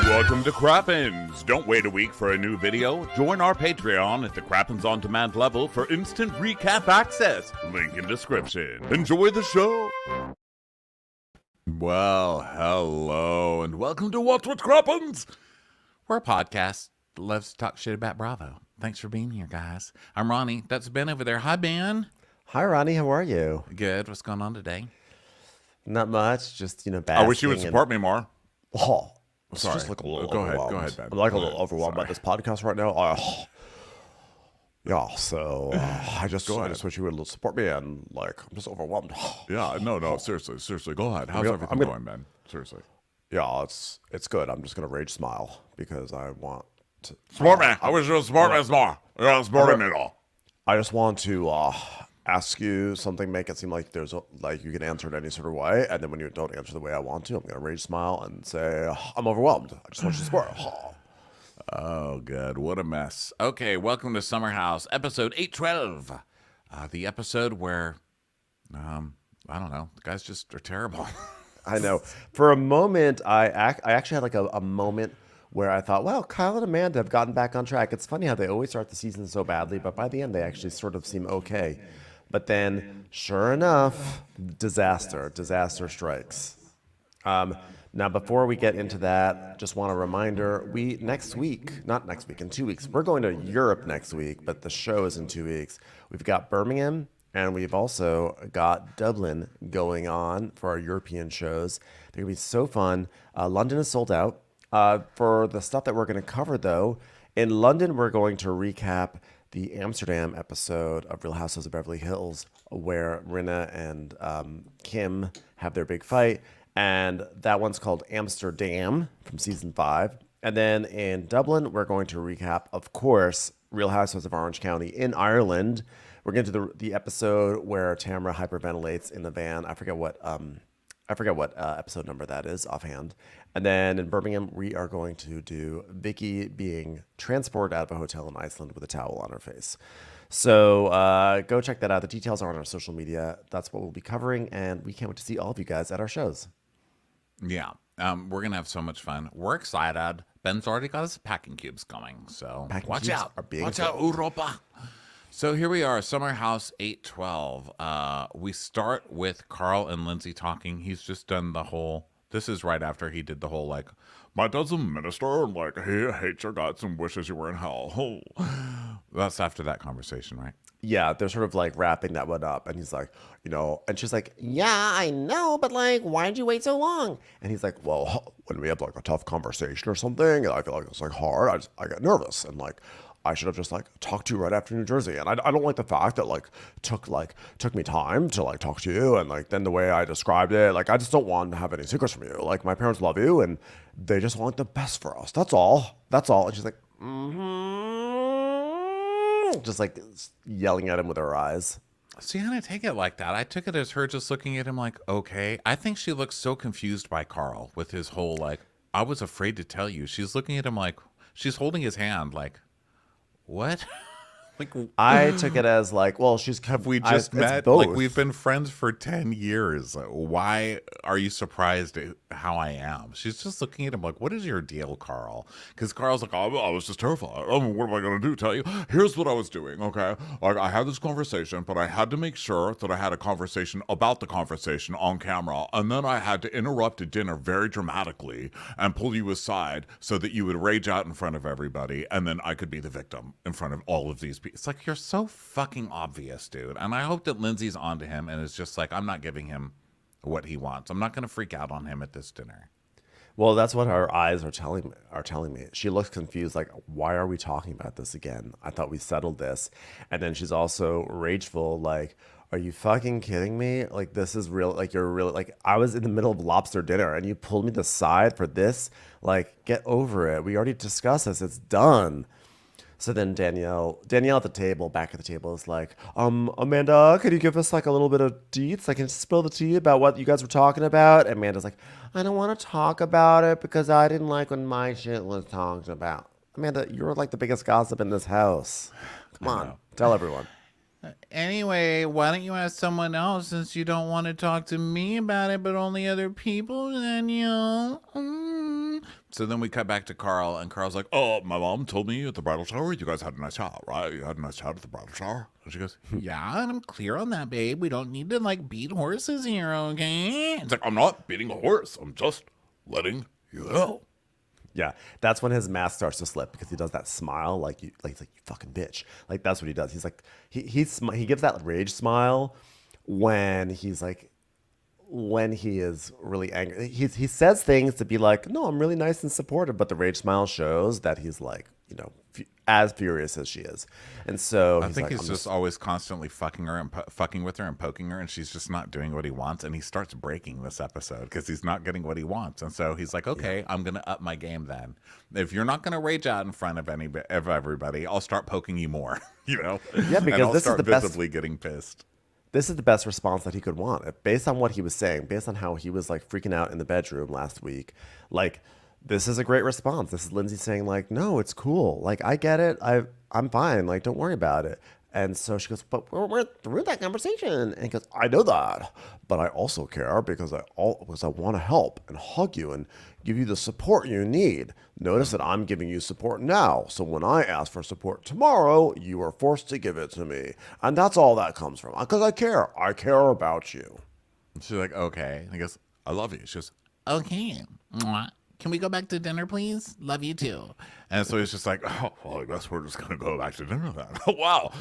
Welcome to Crappens. Don't wait a week for a new video. Join our Patreon at the Crappens On Demand level for instant recap access. Link in description. Enjoy the show. Well, hello, and welcome to What's with Crappens. We're a podcast that loves to talk shit about Bravo. Thanks for being here, guys. I'm Ronnie. That's Ben over there. Hi, Ben. Hi, Ronnie. How are you? Good. What's going on today? Not much. Just, basking. I wish you would support me more. Oh, sorry. Just like a little Go ahead, Ben. I'm like a little overwhelmed by this podcast right now. So I just wish you would support me, and I'm just overwhelmed. Yeah, no, seriously, go ahead. How's everything going, Ben? Seriously. Yeah, it's good. I'm just gonna rage smile because I want to support me. I wish you would support me more. You're not supporting me at all. I just want to ask you something, make it seem like you can answer it any sort of way, and then when you don't answer the way I want to, I'm gonna rage smile and say I'm overwhelmed. I just want you to support. Oh, good. What a mess. Okay, welcome to Summer House, episode 812. The episode where, I don't know, the guys just are terrible. I know. For a moment, I actually had a moment where I thought, well, Kyle and Amanda have gotten back on track. It's funny how they always start the season so badly, but by the end, they actually sort of seem okay. But then, sure enough, disaster strikes. Now, before we get into that, just want a reminder, in 2 weeks, we're going to Europe next week, but the show is in 2 weeks. We've got Birmingham, and we've also got Dublin going on for our European shows. They're going to be so fun. London is sold out. For the stuff that we're going to cover, though, in London, we're going to recap the Amsterdam episode of Real Housewives of Beverly Hills, where Rinna and Kim have their big fight. And that one's called Amsterdam from season 5. And then in Dublin, we're going to recap, of course, Real Housewives of Orange County in Ireland. We're going to do the episode where Tamara hyperventilates in the van. I forget what episode number that is offhand. And then in Birmingham, we are going to do Vicky being transported out of a hotel in Iceland with a towel on her face. So go check that out. The details are on our social media. That's what we'll be covering, and we can't wait to see all of you guys at our shows. Yeah, we're going to have so much fun. We're excited. Ben's already got his packing cubes coming, so watch out. Watch out, Europa. So here we are, Summer House 812. We start with Carl and Lindsay talking. He's just done the whole, this is right after he did the whole, my dad's a minister, and, he hates your guts and wishes you were in hell. Oh. That's after that conversation, right? Yeah, they're sort of wrapping that one up, and he's like, and she's like, yeah, I know, but why did you wait so long? And he's like, well, when we have a tough conversation or something, and I feel like it's hard, I get nervous, and I should have just talked to you right after New Jersey, and I don't like the fact that took me time to talk to you, and then the way I described it, I just don't want to have any secrets from you. My parents love you, and they just want the best for us. That's all. And she's like, just yelling at him with her eyes. See, I didn't take it like that. I took it as her just looking at him okay. I think she looks so confused by Carl with his whole I was afraid to tell you. She's looking at him she's holding his hand what? I took it as well, we just met. We've been friends for 10 years. Why are you surprised at how I am? She's just looking at him what is your deal, Carl? Because Carl's I was just terrified. What am I going to do? Tell you? Here's what I was doing, okay? I had this conversation, but I had to make sure that I had a conversation about the conversation on camera. And then I had to interrupt a dinner very dramatically and pull you aside so that you would rage out in front of everybody. And then I could be the victim in front of all of these people. It's you're so fucking obvious, dude. And I hope that Lindsay's onto him and is just I'm not giving him what he wants. I'm not going to freak out on him at this dinner. Well, that's what her eyes are telling me. She looks confused, why are we talking about this again? I thought we settled this. And then she's also rageful, are you fucking kidding me? This is real. You're really, I was in the middle of lobster dinner and you pulled me to the side for this. Get over it. We already discussed this. It's done. So then Danielle at the table, back at the table, is Amanda, could you give us a little bit of deets? Can you spill the tea about what you guys were talking about? And Amanda's I don't want to talk about it because I didn't like when my shit was talked about. Amanda, you're the biggest gossip in this house. Come on, tell everyone. Anyway, why don't you ask someone else since you don't want to talk to me about it, but only other people, Danielle? So then we cut back to Carl, and Carl's like, "Oh, my mom told me at the bridal shower, you guys had a nice chat, right? You had a nice chat at the bridal shower." And she goes, "Yeah, and I'm clear on that, babe. We don't need to like beat horses here, okay?" It's like, "I'm not beating a horse. I'm just letting you know." Yeah, that's when his mask starts to slip because he does that smile, like he's like, "You fucking bitch." Like that's what he does. He's like, he gives that rage smile when he's like, when he is really angry. He says things to be like, "No, I'm really nice and supportive," but the rage smile shows that he's like, as furious as she is. And so I think he's just always constantly fucking her and fucking with her and poking her, and she's just not doing what he wants. And he starts breaking this episode because he's not getting what he wants. And so he's like, "Okay, I'm gonna up my game then. If you're not gonna rage out in front of everybody, I'll start poking you more." Yeah, because and I'll this start is the visibly getting pissed. This is the best response that he could want, based on what he was saying, based on how he was like freaking out in the bedroom last week. Like, this is a great response. This is Lindsay saying like, "No, it's cool. Like, I get it. I'm fine. Like, don't worry about it." And so she goes, "But we're through that conversation." And he goes, "I know that, but I also care because I want to help and hug you and give you the support you need. Notice that I'm giving you support now. So when I ask for support tomorrow, you are forced to give it to me. And that's all that comes from. Because I care. I care about you." She's like, "Okay." And he goes, "I love you." She goes, "Okay. Mwah. Can we go back to dinner, please? Love you too." And so he's just like, "Oh, well, I guess we're just going to go back to dinner then." Wow.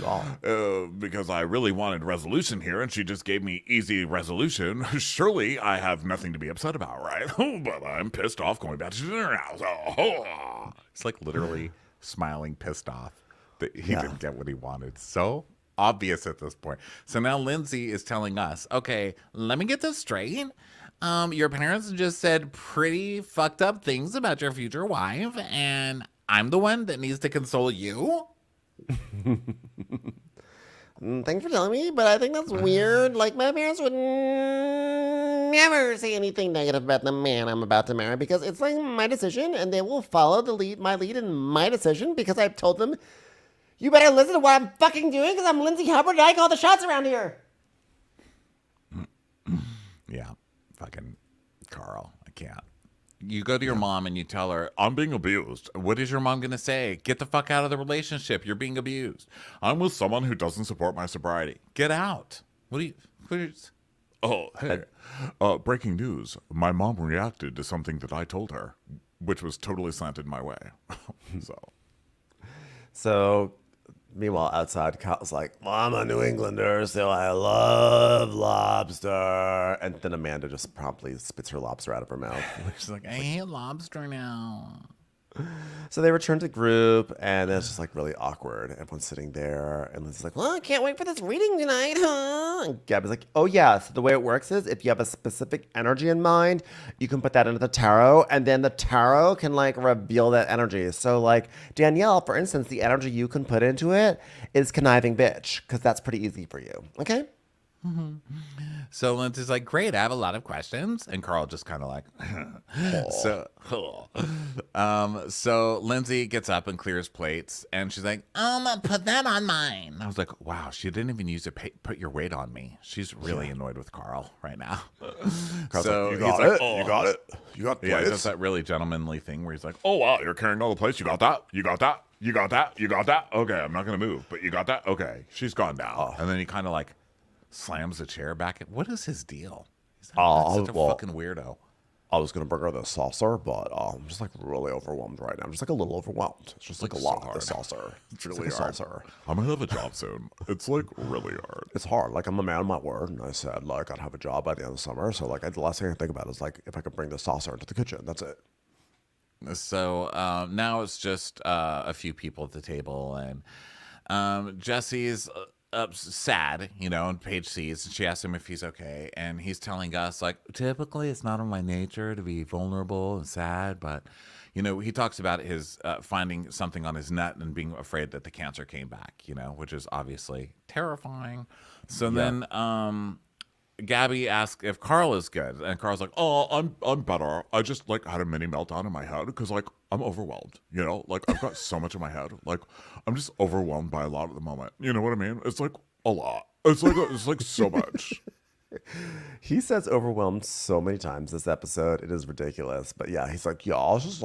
Because I really wanted resolution here, and she just gave me easy resolution. Surely I have nothing to be upset about, right? But I'm pissed off going back to dinner now. So, it's like literally smiling, pissed off that he didn't get what he wanted. So obvious at this point. So now Lindsay is telling us, "Okay, let me get this straight. Your parents just said pretty fucked up things about your future wife, and I'm the one that needs to console you?" Thanks for telling me, but I think that's weird. Like, my parents would never say anything negative about the man I'm about to marry because it's like my decision, and they will follow my lead in my decision because I've told them, "You better listen to what I'm fucking doing because I'm Lindsay Hubbard and I call the shots around here." Yeah, fucking Carl. I can't. You go to your mom and you tell her, "I'm being abused." What is your mom going to say? "Get the fuck out of the relationship. You're being abused." "I'm with someone who doesn't support my sobriety." Get out. What do you... Oh, hey. Breaking news. My mom reacted to something that I told her, which was totally slanted my way. So meanwhile, outside, Kyle's like, "Well, I'm a New Englander, so I love lobster." And then Amanda just promptly spits her lobster out of her mouth. She's like, "I hate lobster now." So they return to group, and it's just like really awkward. Everyone's sitting there, and Lindsay's like, "Well, "Well, I can't wait for this reading tonight, huh?" and Gabby's like, "Oh yeah, so the way it works is if you have a specific energy in mind, you can put that into the tarot, and then the tarot can like reveal that energy. So like Danielle, for instance, the energy you can put into it is conniving bitch, because that's pretty easy for you. Okay?" So Lindsay's like, "Great, I have a lot of questions." And Carl just kind of like, so Lindsay gets up and clears plates, and she's like, "Put that on mine." I was like, wow, she didn't even use put your weight on me. She's really annoyed with Carl right now. Carl's So like, "You he's got like, it? "Oh." You got it? You got Yeah, he plates?" does that really gentlemanly thing where he's like, "Oh, wow, you're carrying all the plates. You got that? You got that? You got that? You got that? Okay, I'm not going to move, but you got that? Okay." She's gone down. And then he kind of like slams the chair back. What is his deal? He's such a fucking weirdo. I was gonna bring her the saucer, but I'm just like really overwhelmed right now. I'm just like a little overwhelmed. It's just like a lot. The saucer. It's really like hard. Saucer. I'm gonna have a job soon. It's like really hard. It's hard. Like, I'm a man of my word, and I said like I'd have a job by the end of the summer. So like the last thing I think about is like if I could bring the saucer into the kitchen. That's it. So now it's just a few people at the table, and Jesse's sad, and Paige sees, and she asks him if he's okay, and he's telling us like, typically it's not in my nature to be vulnerable and sad, but he talks about his finding something on his nut and being afraid that the cancer came back, which is obviously terrifying. So then Gabby asks if Carl is good, and Carl's like, "Oh, I'm better. I just like had a mini meltdown in my head because like I'm overwhelmed. Like I've got so much in my head. Like I'm just overwhelmed by a lot at the moment. You know what I mean? It's like a lot. It's like so much." He says overwhelmed so many times this episode. It is ridiculous. But yeah, he's like, yeah, it's just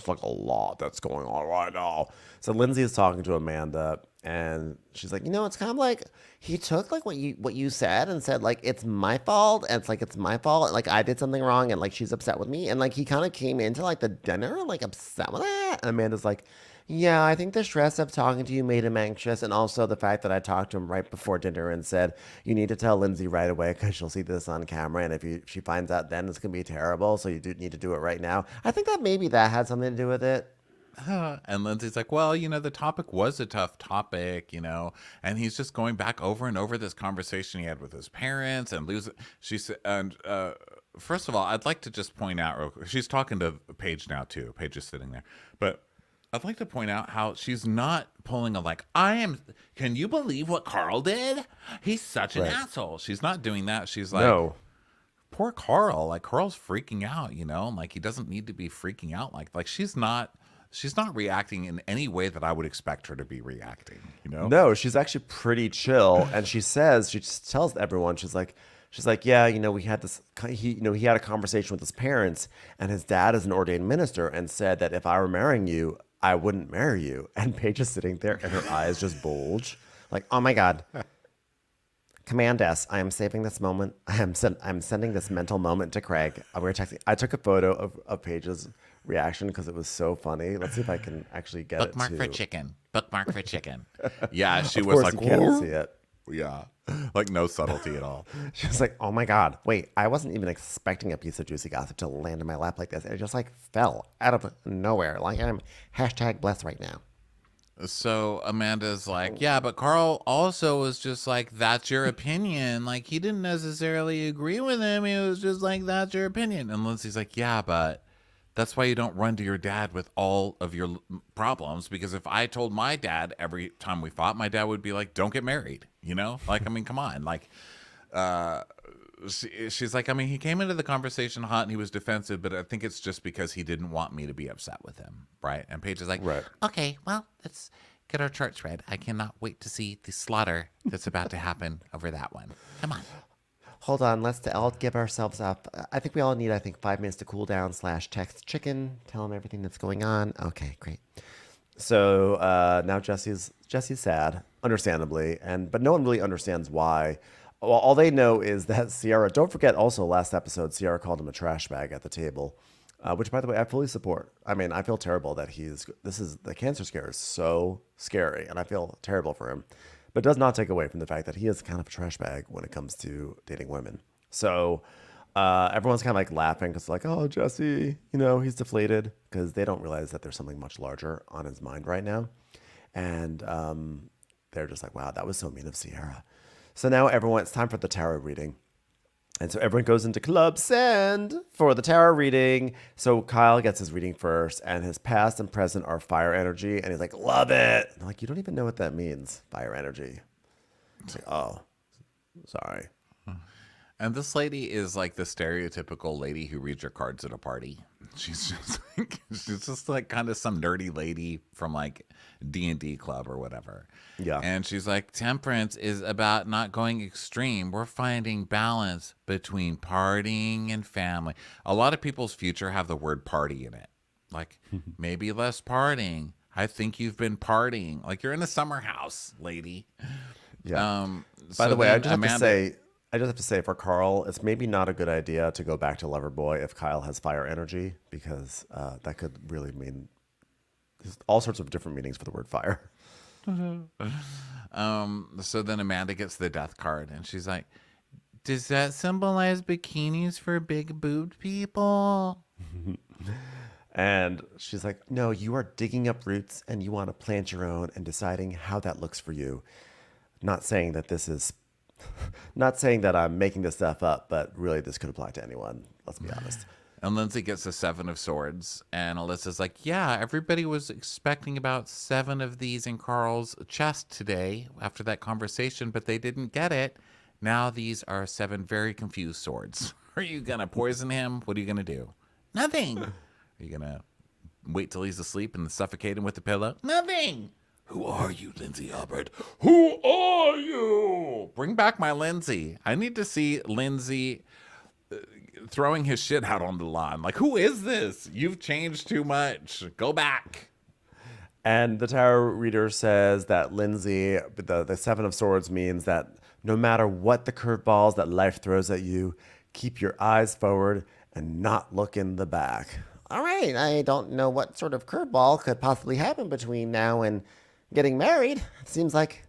like a lot that's going on right now. So Lindsay is talking to Amanda, and she's like, it's kind of like he took like what you said and said like it's my fault, and it's my fault, like I did something wrong, and like she's upset with me, and like he kind of came into like the dinner like upset with that. And Amanda's like, yeah, I think the stress of talking to you made him anxious, and also the fact that I talked to him right before dinner and said, you need to tell Lindsay right away because she'll see this on camera, and if she finds out then it's going to be terrible, so you do need to do it right now. I think that maybe that had something to do with it. And Lindsay's like, well, the topic was a tough topic, and he's just going back over and over this conversation he had with his parents and she said, and first of all, I'd like to just point out real quick, she's talking to Paige now too. Paige is sitting there, but I'd like to point out how she's not pulling can you believe what Carl did? He's such an asshole. She's not doing that. She's like, no. Poor Carl. Like, Carl's freaking out, and like he doesn't need to be freaking out. Like she's not reacting in any way that I would expect her to be reacting, No, she's actually pretty chill. And she just tells everyone, she's like, yeah, we had this, he had a conversation with his parents, and his dad is an ordained minister and said that if I were marrying you, I wouldn't marry you. And Paige is sitting there and her eyes just bulge like, oh my God. Command S, I am saving this moment. I'm sending this mental moment to Craig. We're texting. I took a photo of Paige's reaction because it was so funny. Let's see if I can actually get Bookmark it. For chicken. Bookmark for chicken. Yeah, she of was like, you can't see it. Yeah, like no subtlety at all. She was like, oh my God, wait, I wasn't even expecting a piece of juicy gossip to land in my lap like this. It just like fell out of nowhere. Like I'm #blessed right now. So Amanda's like, yeah, but Carl also was just like, that's your opinion. Like, he didn't necessarily agree with him. He was just like, that's your opinion. And Lindsay's like, yeah, but that's why you don't run to your dad with all of your problems. Because if I told my dad every time we fought, my dad would be like, don't get married. Like, I mean, come on. Like, she's like, I mean, he came into the conversation hot and he was defensive, but I think it's just because he didn't want me to be upset with him, right? And Paige is like, right. Okay, well, let's get our charts read. I cannot wait to see the slaughter that's about to happen over that one. Come on. Hold on, let's all give ourselves up. I think we all need, 5 minutes to cool down / text chicken, tell him everything that's going on. Okay, great. So now Jesse's sad, understandably, but no one really understands why. Well, all they know is that Ciara, don't forget also last episode, Ciara called him a trash bag at the table, which, by the way, I fully support. I mean, I feel terrible that the cancer scare is so scary, and I feel terrible for him. But it does not take away from the fact that he is kind of a trash bag when it comes to dating women. So everyone's kind of like laughing because like, oh, Jesse, he's deflated, because they don't realize that there's something much larger on his mind right now. And they're just like, wow, that was so mean of Ciara. So now it's time for the tarot reading. And so everyone goes into Club Send for the tarot reading. So Kyle gets his reading first, and his past and present are fire energy. And he's like, love it. And I'm like, you don't even know what that means, fire energy. It's like, oh, sorry. And this lady is like the stereotypical lady who reads your cards at a party. She's just like kind of some nerdy lady from like D&D club or whatever. Yeah. And she's like, temperance is about not going extreme. We're finding balance between partying and family. A lot of people's future have the word party in it. Like, maybe less partying. I think you've been partying. Like, you're in a summer house, lady. Yeah. By the way, I just have to say for Carl, it's maybe not a good idea to go back to Loverboy if Kyle has fire energy, because that could really mean there's all sorts of different meanings for the word fire. So then Amanda gets the death card, and she's like, does that symbolize bikinis for big boobed people? And she's like, no, you are digging up roots and you want to plant your own and deciding how that looks for you. Not saying that I'm making this stuff up, but really this could apply to anyone. Let's be honest. And Lindsay gets the 7 of swords, and Alyssa's like, yeah, everybody was expecting about 7 of these in Carl's chest today after that conversation, but they didn't get it. Now these are 7 very confused swords. Are you going to poison him? What are you going to do? Nothing. Are you going to wait till he's asleep and suffocate him with the pillow? Nothing. Who are you, Lindsay Hubbard? Who are you? Bring back my Lindsay. I need to see Lindsay throwing his shit out on the lawn. Like, who is this? You've changed too much. Go back. And the tarot reader says that Lindsay, the Seven of Swords means that no matter what the curveballs that life throws at you, keep your eyes forward and not look in the back. All right, I don't know what sort of curveball could possibly happen between now and getting married. It seems like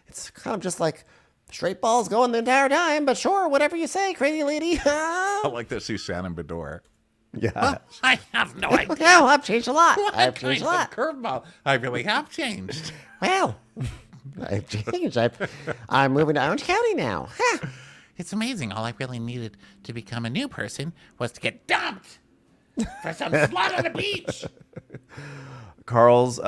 it's kind of just like straight balls going the entire time, but sure, whatever you say, crazy lady. I like that she's Shannon Bedore. Yeah. Well, I have no idea. Well, I've changed a lot. I've What changed a kind lot. of curveball? I really have changed. Well, I've changed. I'm moving to Orange County now. Huh. It's amazing. All I really needed to become a new person was to get dumped for some slut on the beach. Carl's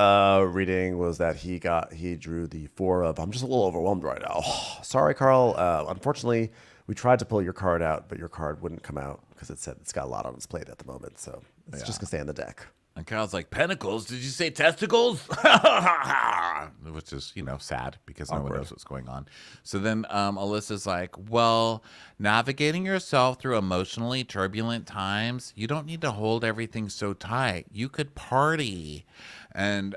reading was that he drew the Four of, I'm just a little overwhelmed right now. Sorry, Carl. Unfortunately, we tried to pull your card out, but your card wouldn't come out because it said it's got a lot on its plate at the moment. So it's just going to stay on the deck. And Kyle's like, pentacles? Did you say testicles? Which is, sad because no one knows what's going on. So then Alyssa's like, well, navigating yourself through emotionally turbulent times, you don't need to hold everything so tight. You could party. And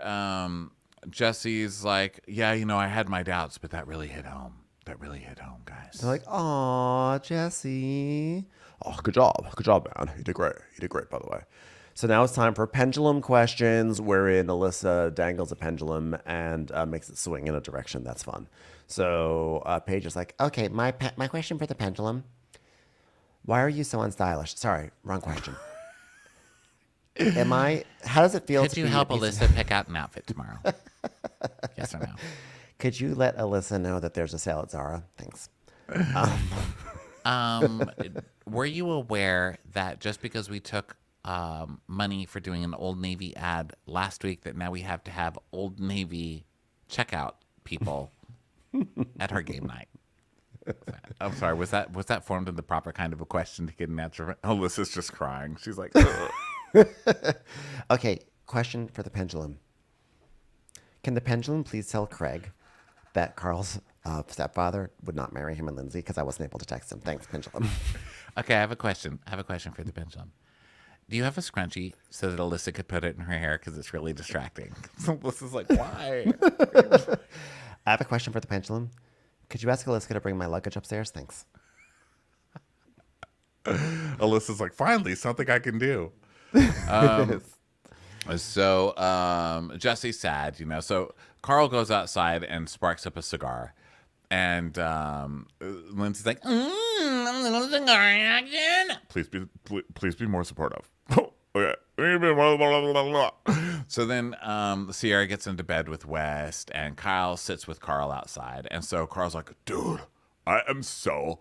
Jesse's like, yeah, I had my doubts, but that really hit home. That really hit home, guys. They're like, aw, Jesse. Oh, good job. Good job, man. You did great. You did great, by the way. So now it's time for pendulum questions, wherein Alyssa dangles a pendulum and makes it swing in a direction. That's fun. So Paige is like, Okay, my question for the pendulum. Why are you so unstylish? Sorry, wrong question. How does it feel Could to you be help a piece Alyssa pick out an outfit tomorrow? Yes or no? Could you let Alyssa know that there's a sale at Zara? Thanks. Were you aware that just because we took money for doing an Old Navy ad last week, that now we have to have Old Navy checkout people at our game night? I'm sorry. Was that formed in the proper kind of a question to get an answer? Alyssa's just crying. She's like, Okay, question for the pendulum. Can the pendulum please tell Craig that Carl's stepfather would not marry him and Lindsay because I wasn't able to text him? Thanks, pendulum. okay, I have a question. For the pendulum. Do you have a scrunchie so that Alyssa could put it in her hair because it's really distracting? So Alyssa's like, why? I have a question for the pendulum. Could you ask Alyssa to bring my luggage upstairs? Thanks. Alyssa's like, finally, something I can do. So Jesse's sad, So Carl goes outside and sparks up a cigar. And Lindsay's like, a little cigar action. Please be more supportive. Okay. So then Sierra gets into bed with West, and Kyle sits with Carl outside. And so Carl's like, dude, I am so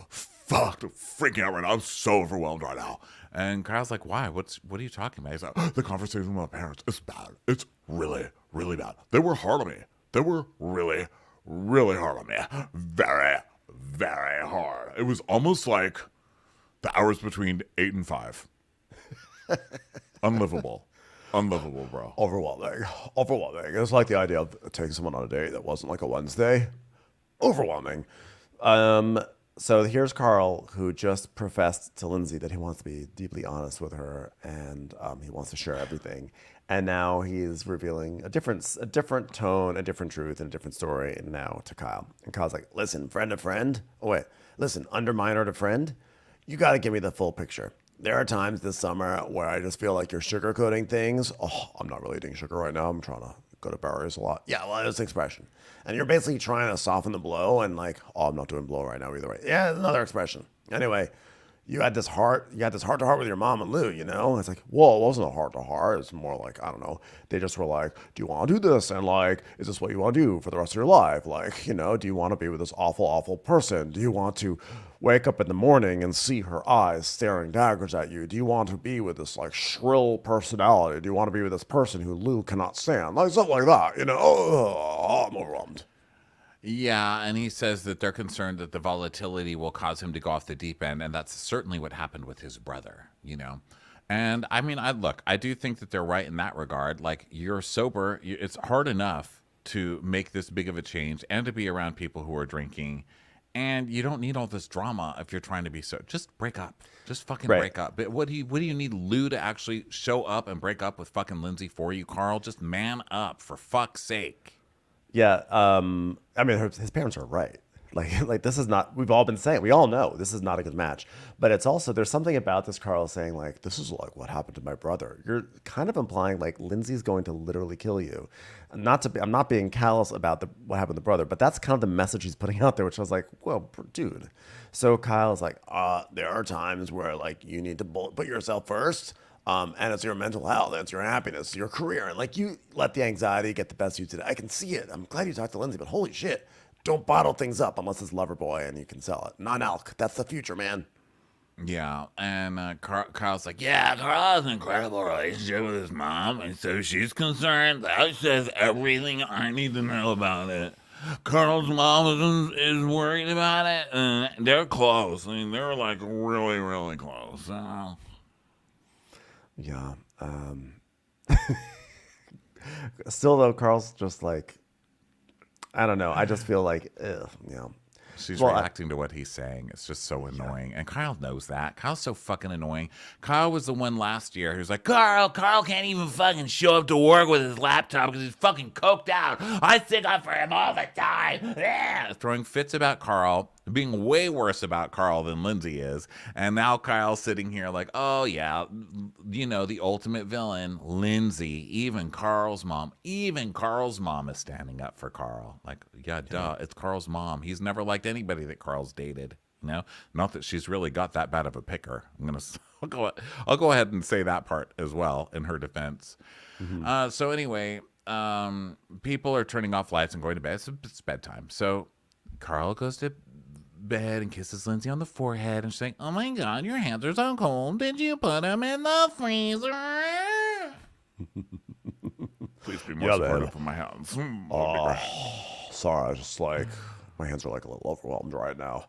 fucked, freaking out right now. I'm so overwhelmed right now. And Kyle's like, why? What are you talking about? He's like, the conversation with my parents is bad. It's really, really bad. They were hard on me. They were really, really hard on me. Very, very hard. It was almost like the hours between 8 and 5. Unlivable, bro. Overwhelming. It's like the idea of taking someone on a date that wasn't like a Wednesday. Overwhelming. So here's Carl, who just professed to Lindsay that he wants to be deeply honest with her, and he wants to share everything. And now he's revealing a different tone, a different truth, and a different story now to Kyle. And Kyle's like, listen, friend to friend. Oh, wait. Listen, underminer to friend. You got to give me the full picture. There are times this summer where I just feel like you're sugarcoating things. Oh, I'm not really eating sugar right now. I'm trying to go to Barry's a lot. Yeah, well, it's an expression. And you're basically trying to soften the blow and like, oh, I'm not doing blow right now either way. Yeah, another expression. Anyway, you had this heart to heart with your mom and Lou, It's like, well, it wasn't a heart to heart. It's more like, I don't know. They just were like, do you want to do this? And like, is this what you want to do for the rest of your life? Like, do you want to be with this awful, awful person? Do you want to wake up in the morning and see her eyes staring daggers at you? Do you want to be with this like shrill personality? Do you want to be with this person who Lou cannot stand? Like stuff like that, Oh, I'm overwhelmed. Yeah, and he says that they're concerned that the volatility will cause him to go off the deep end, and that's certainly what happened with his brother, And I mean, I do think that they're right in that regard. Like, you're sober, it's hard enough to make this big of a change and to be around people who are drinking. And you don't need all this drama if you're trying to be so. Just break up. Just fucking break up. But what do you need Lou to actually show up and break up with fucking Lindsay for you, Carl? Just man up, for fuck's sake. Yeah. I mean, his parents are right. Like this is not. We've all been saying. We all know this is not a good match. But it's also there's something about this Carl saying like this is like what happened to my brother. You're kind of implying like Lindsay's going to literally kill you. I'm not being callous about what happened to the brother, but that's kind of the message he's putting out there, which I was like, well, dude. So Kyle is like, there are times where like you need to put yourself first. And it's your mental health, it's your happiness, your career, and like you let the anxiety get the best of you today. I can see it. I'm glad you talked to Lindsay, but holy shit. Don't bottle things up unless it's Loverboy and you can sell it. Non-alc. That's the future, man. Yeah, and Carl's like, yeah, Carl has an incredible relationship with his mom, and so she's concerned. That says everything I need to know about it. Carl's mom is worried about it, and they're close. I mean, they're like really, really close. Yeah. Still, though, Carl's just like, I don't know. I just feel like, She's reacting to what he's saying. It's just so annoying. And Kyle knows that. Kyle's so fucking annoying. Kyle was the one last year who's like, Carl can't even fucking show up to work with his laptop because he's fucking coked out. I stick up for him all the time. Yeah. Throwing fits about Carl, being way worse about Carl than Lindsay is. And now Kyle's sitting here like, oh yeah, the ultimate villain, Lindsay. Even Carl's mom is standing up for Carl. Like, yeah, duh, it's Carl's mom. He's never liked anybody that Carl's dated. Not that she's really got that bad of a picker. I'll go ahead and say that part as well in her defense. Mm-hmm. So anyway, people are turning off lights and going to bed. It's bedtime. So Carl goes to bed and kisses Lindsay on the forehead and she's like, oh my God, your hands are so cold. Did you put them in the freezer? Please be more supportive of my hands. Sorry, I just like, my hands are like a little overwhelmed right now.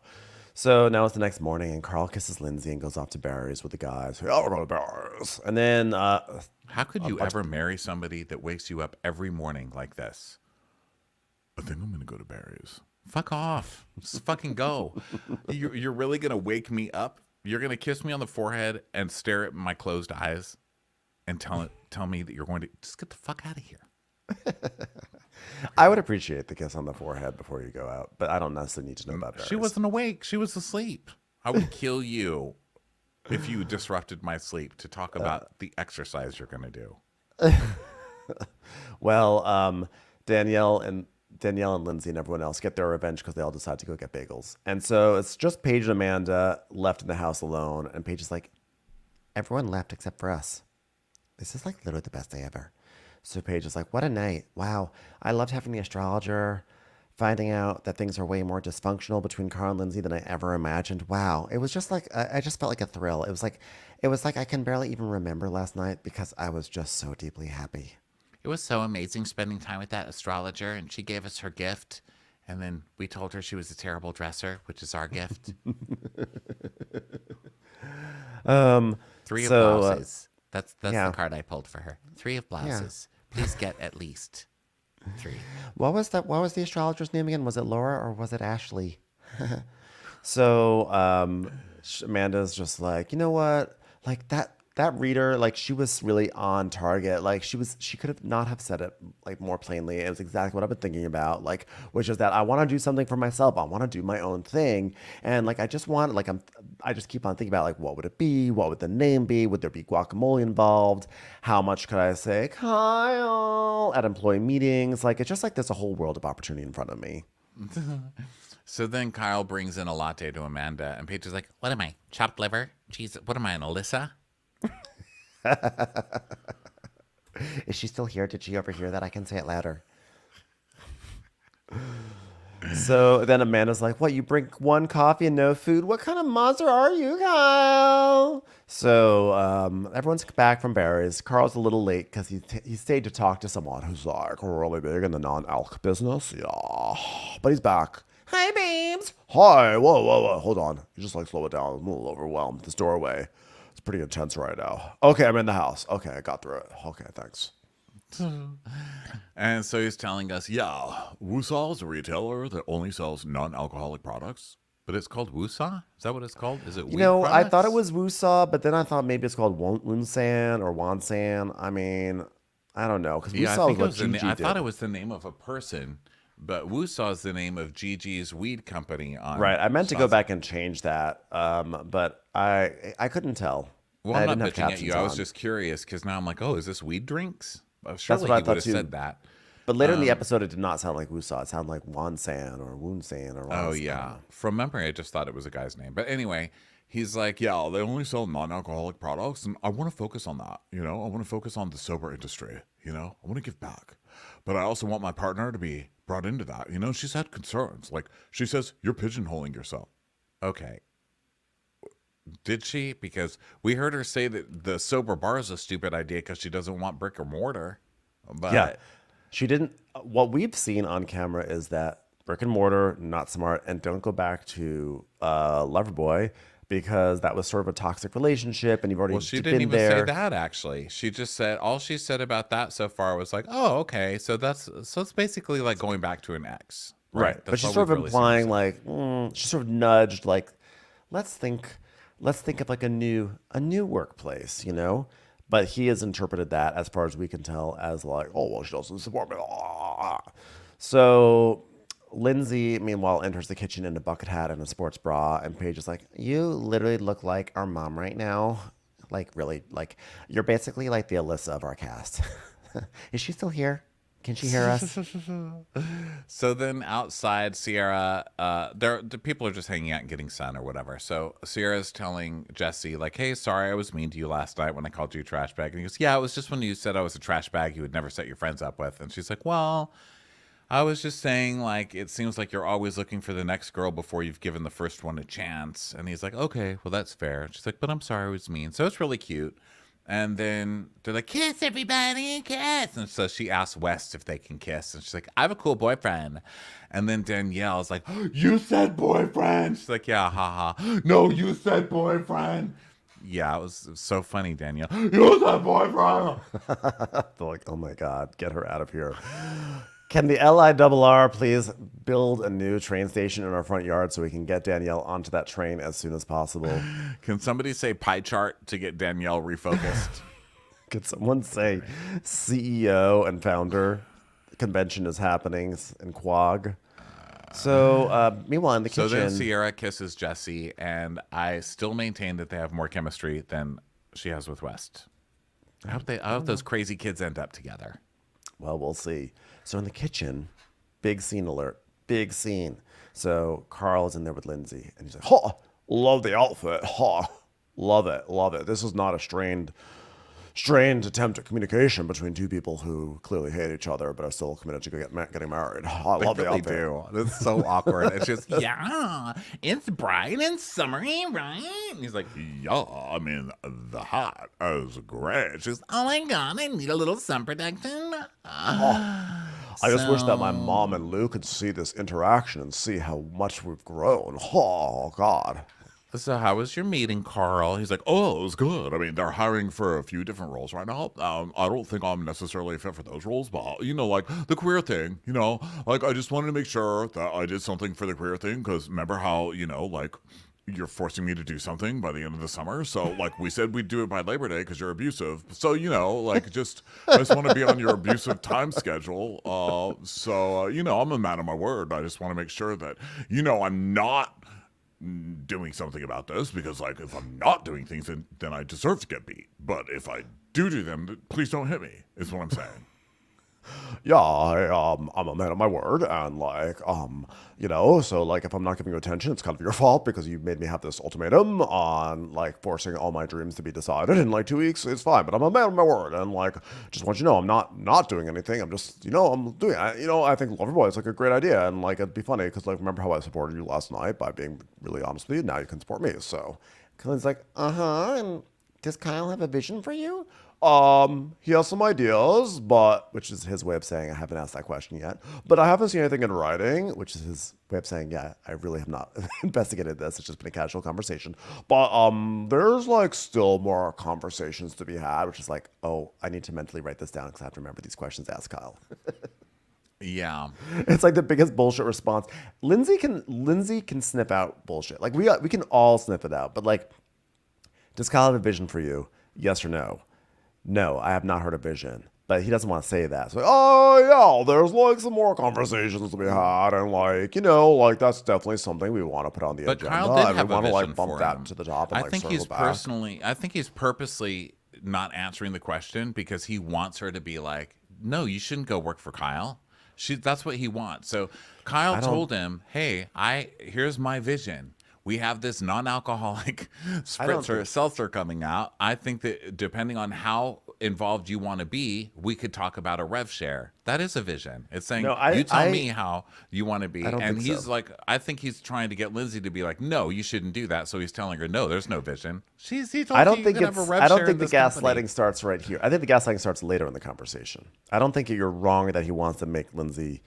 So now it's the next morning and Carl kisses Lindsay and goes off to Barry's with the guys. We're going to Barry's. And then... how could you ever marry somebody that wakes you up every morning like this? I think I'm going to go to Barry's. Fuck off. Just fucking go. You're really going to wake me up? You're going to kiss me on the forehead and stare at my closed eyes and tell me that you're going to... Just get the fuck out of here. I would appreciate the kiss on the forehead before you go out, but I don't necessarily need to know about Barry's. She wasn't awake. She was asleep. I would kill you if you disrupted my sleep to talk about the exercise you're going to do. Well, Danielle and Lindsay and everyone else get their revenge because they all decide to go get bagels. And so it's just Paige and Amanda left in the house alone. And Paige is like, everyone left except for us. This is like literally the best day ever. So Paige is like, what a night. Wow. I loved having the astrologer, finding out that things are way more dysfunctional between Carl and Lindsay than I ever imagined. Wow. It was just like, I just felt like a thrill. It was like I can barely even remember last night because I was just so deeply happy. It was so amazing spending time with that astrologer, and she gave us her gift, and then we told her she was a terrible dresser, which is our gift. 3 of blouses. That's the card I pulled for her. 3 of blouses. Please get at least 3. What was the astrologer's name again? Was it Laura or was it Ashley? So Amanda's just like, you know what? Like that reader, like she was really on target. Like she could have not have said it like more plainly. It was exactly what I've been thinking about, like, which is that I want to do something for myself. I want to do my own thing. And like, I just keep on thinking about like, what would it be? What would the name be? Would there be guacamole involved? How much could I say, Kyle, at employee meetings? Like, it's just like, there's a whole world of opportunity in front of me. So then Kyle brings in a latte to Amanda and Paige is like, what am I? Chopped liver? Jeez, what am I, an Alyssa? Is she still here? Did she overhear that? I can say it louder. So then Amanda's like, what, you bring 1 coffee and no food? What kind of monster are you, Kyle? So everyone's back from Barry's. Carl's a little late because he stayed to talk to someone who's like really big in the non-alc business. Yeah, but he's back. Hi, babes. Hi. Whoa. Hold on. You just like slow it down. I'm a little overwhelmed. This doorway. It's pretty intense right now. Okay, I'm in the house. Okay, I got through it. Okay, thanks. And so he's telling us, yeah, Woosah is a retailer that only sells non-alcoholic products. But it's called Woosah? Is that what it's called? Is it weed I thought it products? was Wusa, but then I thought maybe it's called Wunsan or Wansan. I mean, I don't know, because Yeah, I Wusa was think it what was Gigi I thought did. it was the name of a person, but Woosah is the name of Gigi's weed company on Right. I meant to go Shazam. back and change that, but I couldn't tell. Well, I'm I not didn't have bitching at you. captions I was on. just curious because now I'm like, oh, is this weed drinks? That's Surely what I he would thought have too. said that. But later in the episode, it did not sound like Wusa. It sounded like Wansan or Wunsan or Oh, Wans. I don't yeah. know. From memory, I just thought it was a guy's name. But anyway, he's like, yeah, they only sell non-alcoholic products, and I want to focus on that. I want to focus on the sober industry. I want to give back. But I also want my partner to be brought into that. She's had concerns. Like, she says, you're pigeonholing yourself. Okay. Did she? Because we heard her say that the sober bar is a stupid idea because she doesn't want brick or mortar. Yeah, But she didn't. What we've seen on camera is that brick and mortar, not smart, and don't go back to Loverboy because that was sort of a toxic relationship, and you've already well, she didn't been even say there. that actually. She just said all she said about that so far was like, "Oh, okay, so it's basically like going back to an ex, Right. But That's she's all sort we've of really seen her implying say. like she sort of nudged like let's think of like a new workplace, But he has interpreted that as far as we can tell as like, oh well, she doesn't support me. So Lindsay, meanwhile, enters the kitchen in a bucket hat and a sports bra, and Paige is like, "You literally look like our mom right now. Like, really, like you're basically like the Alyssa of our cast. Is she still here? Can she hear us?" So then outside, Sierra, the people are just hanging out and getting sun or whatever. So Sierra's telling Jesse, like, hey, sorry, I was mean to you last night when I called you a trash bag. And he goes, yeah, it was just when you said I was a trash bag you would never set your friends up with. And she's like, well, I was just saying, like, it seems like you're always looking for the next girl before you've given the first one a chance. And he's like, okay, well, that's fair. She's like, but I'm sorry I was mean. So it's really cute. And then they're like, kiss everybody, kiss. And so she asks West if they can kiss. And she's like, I have a cool boyfriend. And then Danielle's like, you said boyfriend. She's like, yeah, haha. No, you said boyfriend. Yeah, it was so funny, Danielle. You said boyfriend. They're like, oh my God, get her out of here. Can the LIRR please build a new train station in our front yard so we can get Danielle onto that train as soon as possible? Can somebody say pie chart to get Danielle refocused? Could someone say CEO and founder convention is happening in Quag? So meanwhile in the So kitchen, then Sierra kisses Jesse, and I still maintain that they have more chemistry than she has with West. I hope those crazy kids end up together. well, we'll see. So in the kitchen, big scene alert, big scene. So Carl is in there with Lindsay, and he's like, "Ha, love the outfit. Ha, love it, love it. This is not a strained attempt at communication between two people who clearly hate each other but are still committed to getting married. I love the They outfit." do. It's so awkward. It's just, yeah, it's bright and summery, right? And he's like, yeah, I mean, the hat is great. She's, oh my God, I need a little sun protection. I just wish that my mom and Lou could see this interaction and see how much we've grown. Oh, God. So how was your meeting, Carl? He's like, oh, it was good. I mean, they're hiring for a few different roles right now. I don't think I'm necessarily fit for those roles, but, like the queer thing, like I just wanted to make sure that I did something for the queer thing because remember how, like you're forcing me to do something by the end of the summer. So like we said we'd do it by Labor Day because you're abusive. So, like I just want to be on your abusive time schedule. I'm a man of my word. I just want to make sure that, I'm not doing something about this because like if I'm not doing things then I deserve to get beat, but if I do them, please don't hit me is what I'm saying. Yeah, I'm a man of my word, and so like if I'm not giving you attention, it's kind of your fault because you made me have this ultimatum on like forcing all my dreams to be decided in like 2 weeks. It's fine, but I'm a man of my word, and like just want you to know I'm not doing anything. I'm just I'm doing. I think Loverboy is like a great idea, and like it'd be funny because like remember how I supported you last night by being really honest with you. Now you can support me. So Colin's like, and does Kyle have a vision for you? He has some ideas, but which is his way of saying I haven't asked that question yet. But I haven't seen anything in writing, which is his way of saying, yeah, I really have not investigated this. It's just been a casual conversation. But there's like still more conversations to be had, which is like, oh, I need to mentally write this down because I have to remember these questions to ask Kyle. Yeah. It's like the biggest bullshit response. Lindsay can sniff out bullshit. Like we can all sniff it out. But like, does Kyle have a vision for you? Yes or no? No, I have not heard a vision. But he doesn't want to say that. So like, oh yeah, there's like some more conversations to be had, and like, like that's definitely something we want to put on the agenda. Kyle did have we want a to vision like bump for that him. to the top. And, I think he's purposely not answering the question because he wants her to be like, no, you shouldn't go work for Kyle. That's what he wants. So Kyle told him, hey, here's my vision. We have this non-alcoholic spritzer seltzer coming out. I think that depending on how involved you want to be, we could talk about a rev share. That is a vision. It's saying, you tell me how you want to be. And he's like, I think he's trying to get Lindsay to be like, no, you shouldn't do that. So he's telling her, no, there's no vision. He told I don't you think you can have a rev share in the this gaslighting company. starts right here. I think the gaslighting starts later in the conversation. I don't think you're wrong that he wants to make Lindsay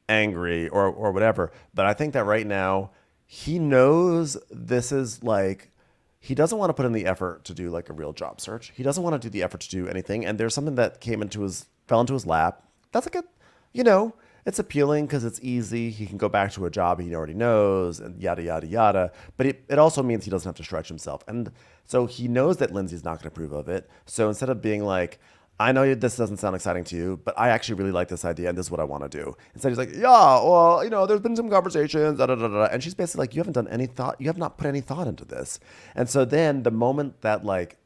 angry or whatever. But I think that right now, he knows this is like, he doesn't want to put in the effort to do like a real job search. He doesn't want to do the effort to do anything. And there's something that fell into his lap. That's like it's appealing because it's easy. He can go back to a job he already knows and yada, yada, yada. But it also means he doesn't have to stretch himself. And so he knows that Lindsay's not going to approve of it. So instead of being like, I know this doesn't sound exciting to you, but I actually really like this idea and this is what I want to do. Instead, he's like, yeah, well, there's been some conversations, da, da, da, da. And she's basically like, you haven't done any thought. You have not put any thought into this. And so then the moment that like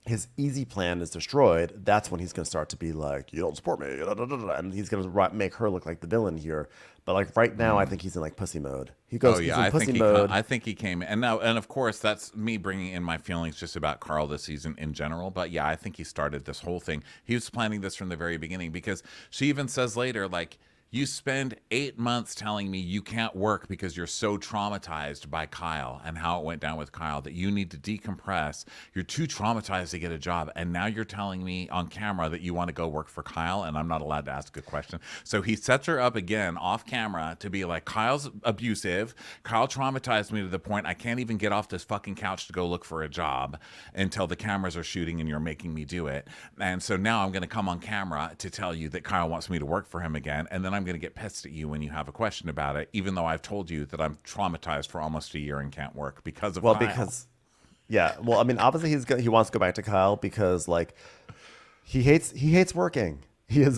his easy plan is destroyed, that's when he's going to start to be like, you don't support me, da, da, da, da. And he's going to make her look like the villain here. But like right now, I think he's in like pussy mode. He goes, he's in pussy mode. I think he came and of course that's me bringing in my feelings just about Carl this season in general. But yeah, I think he started this whole thing. He was planning this from the very beginning because she even says later, like, you spend 8 months telling me you can't work because you're so traumatized by Kyle and how it went down with Kyle that you need to decompress. You're too traumatized to get a job. And now you're telling me on camera that you want to go work for Kyle and I'm not allowed to ask a question. So he sets her up again off camera to be like, Kyle's abusive. Kyle traumatized me to the point I can't even get off this fucking couch to go look for a job until the cameras are shooting and you're making me do it. And so now I'm going to come on camera to tell you that Kyle wants me to work for him again. And then I'm going to get pissed at you when you have a question about it, even though I've told you that I'm traumatized for almost a year and can't work because of Kyle. Well, I mean, obviously he wants to go back to Kyle because like he hates working. He's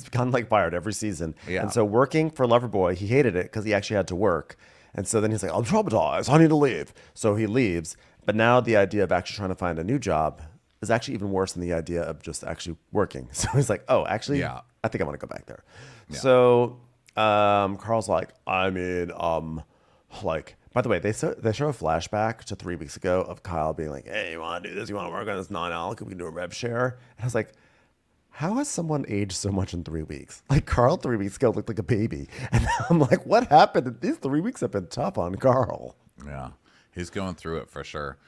gotten like fired every season, and so working for Loverboy, he hated it because he actually had to work, and so then he's like, I'm traumatized. I need to leave. So he leaves, but now the idea of actually trying to find a new job is actually even worse than the idea of just actually working. So he's like, oh, actually, I think I want to go back there. Yeah. So Carl's like, I mean, like, by the way, they show a flashback to 3 weeks ago of Kyle being like, hey, you want to do this? You want to work on this non-alc? We can do a rev share. And I was like, how has someone aged so much in 3 weeks? Like, Carl 3 weeks ago looked like a baby. And now I'm like, what happened? These 3 weeks have been tough on Carl. Yeah, he's going through it for sure.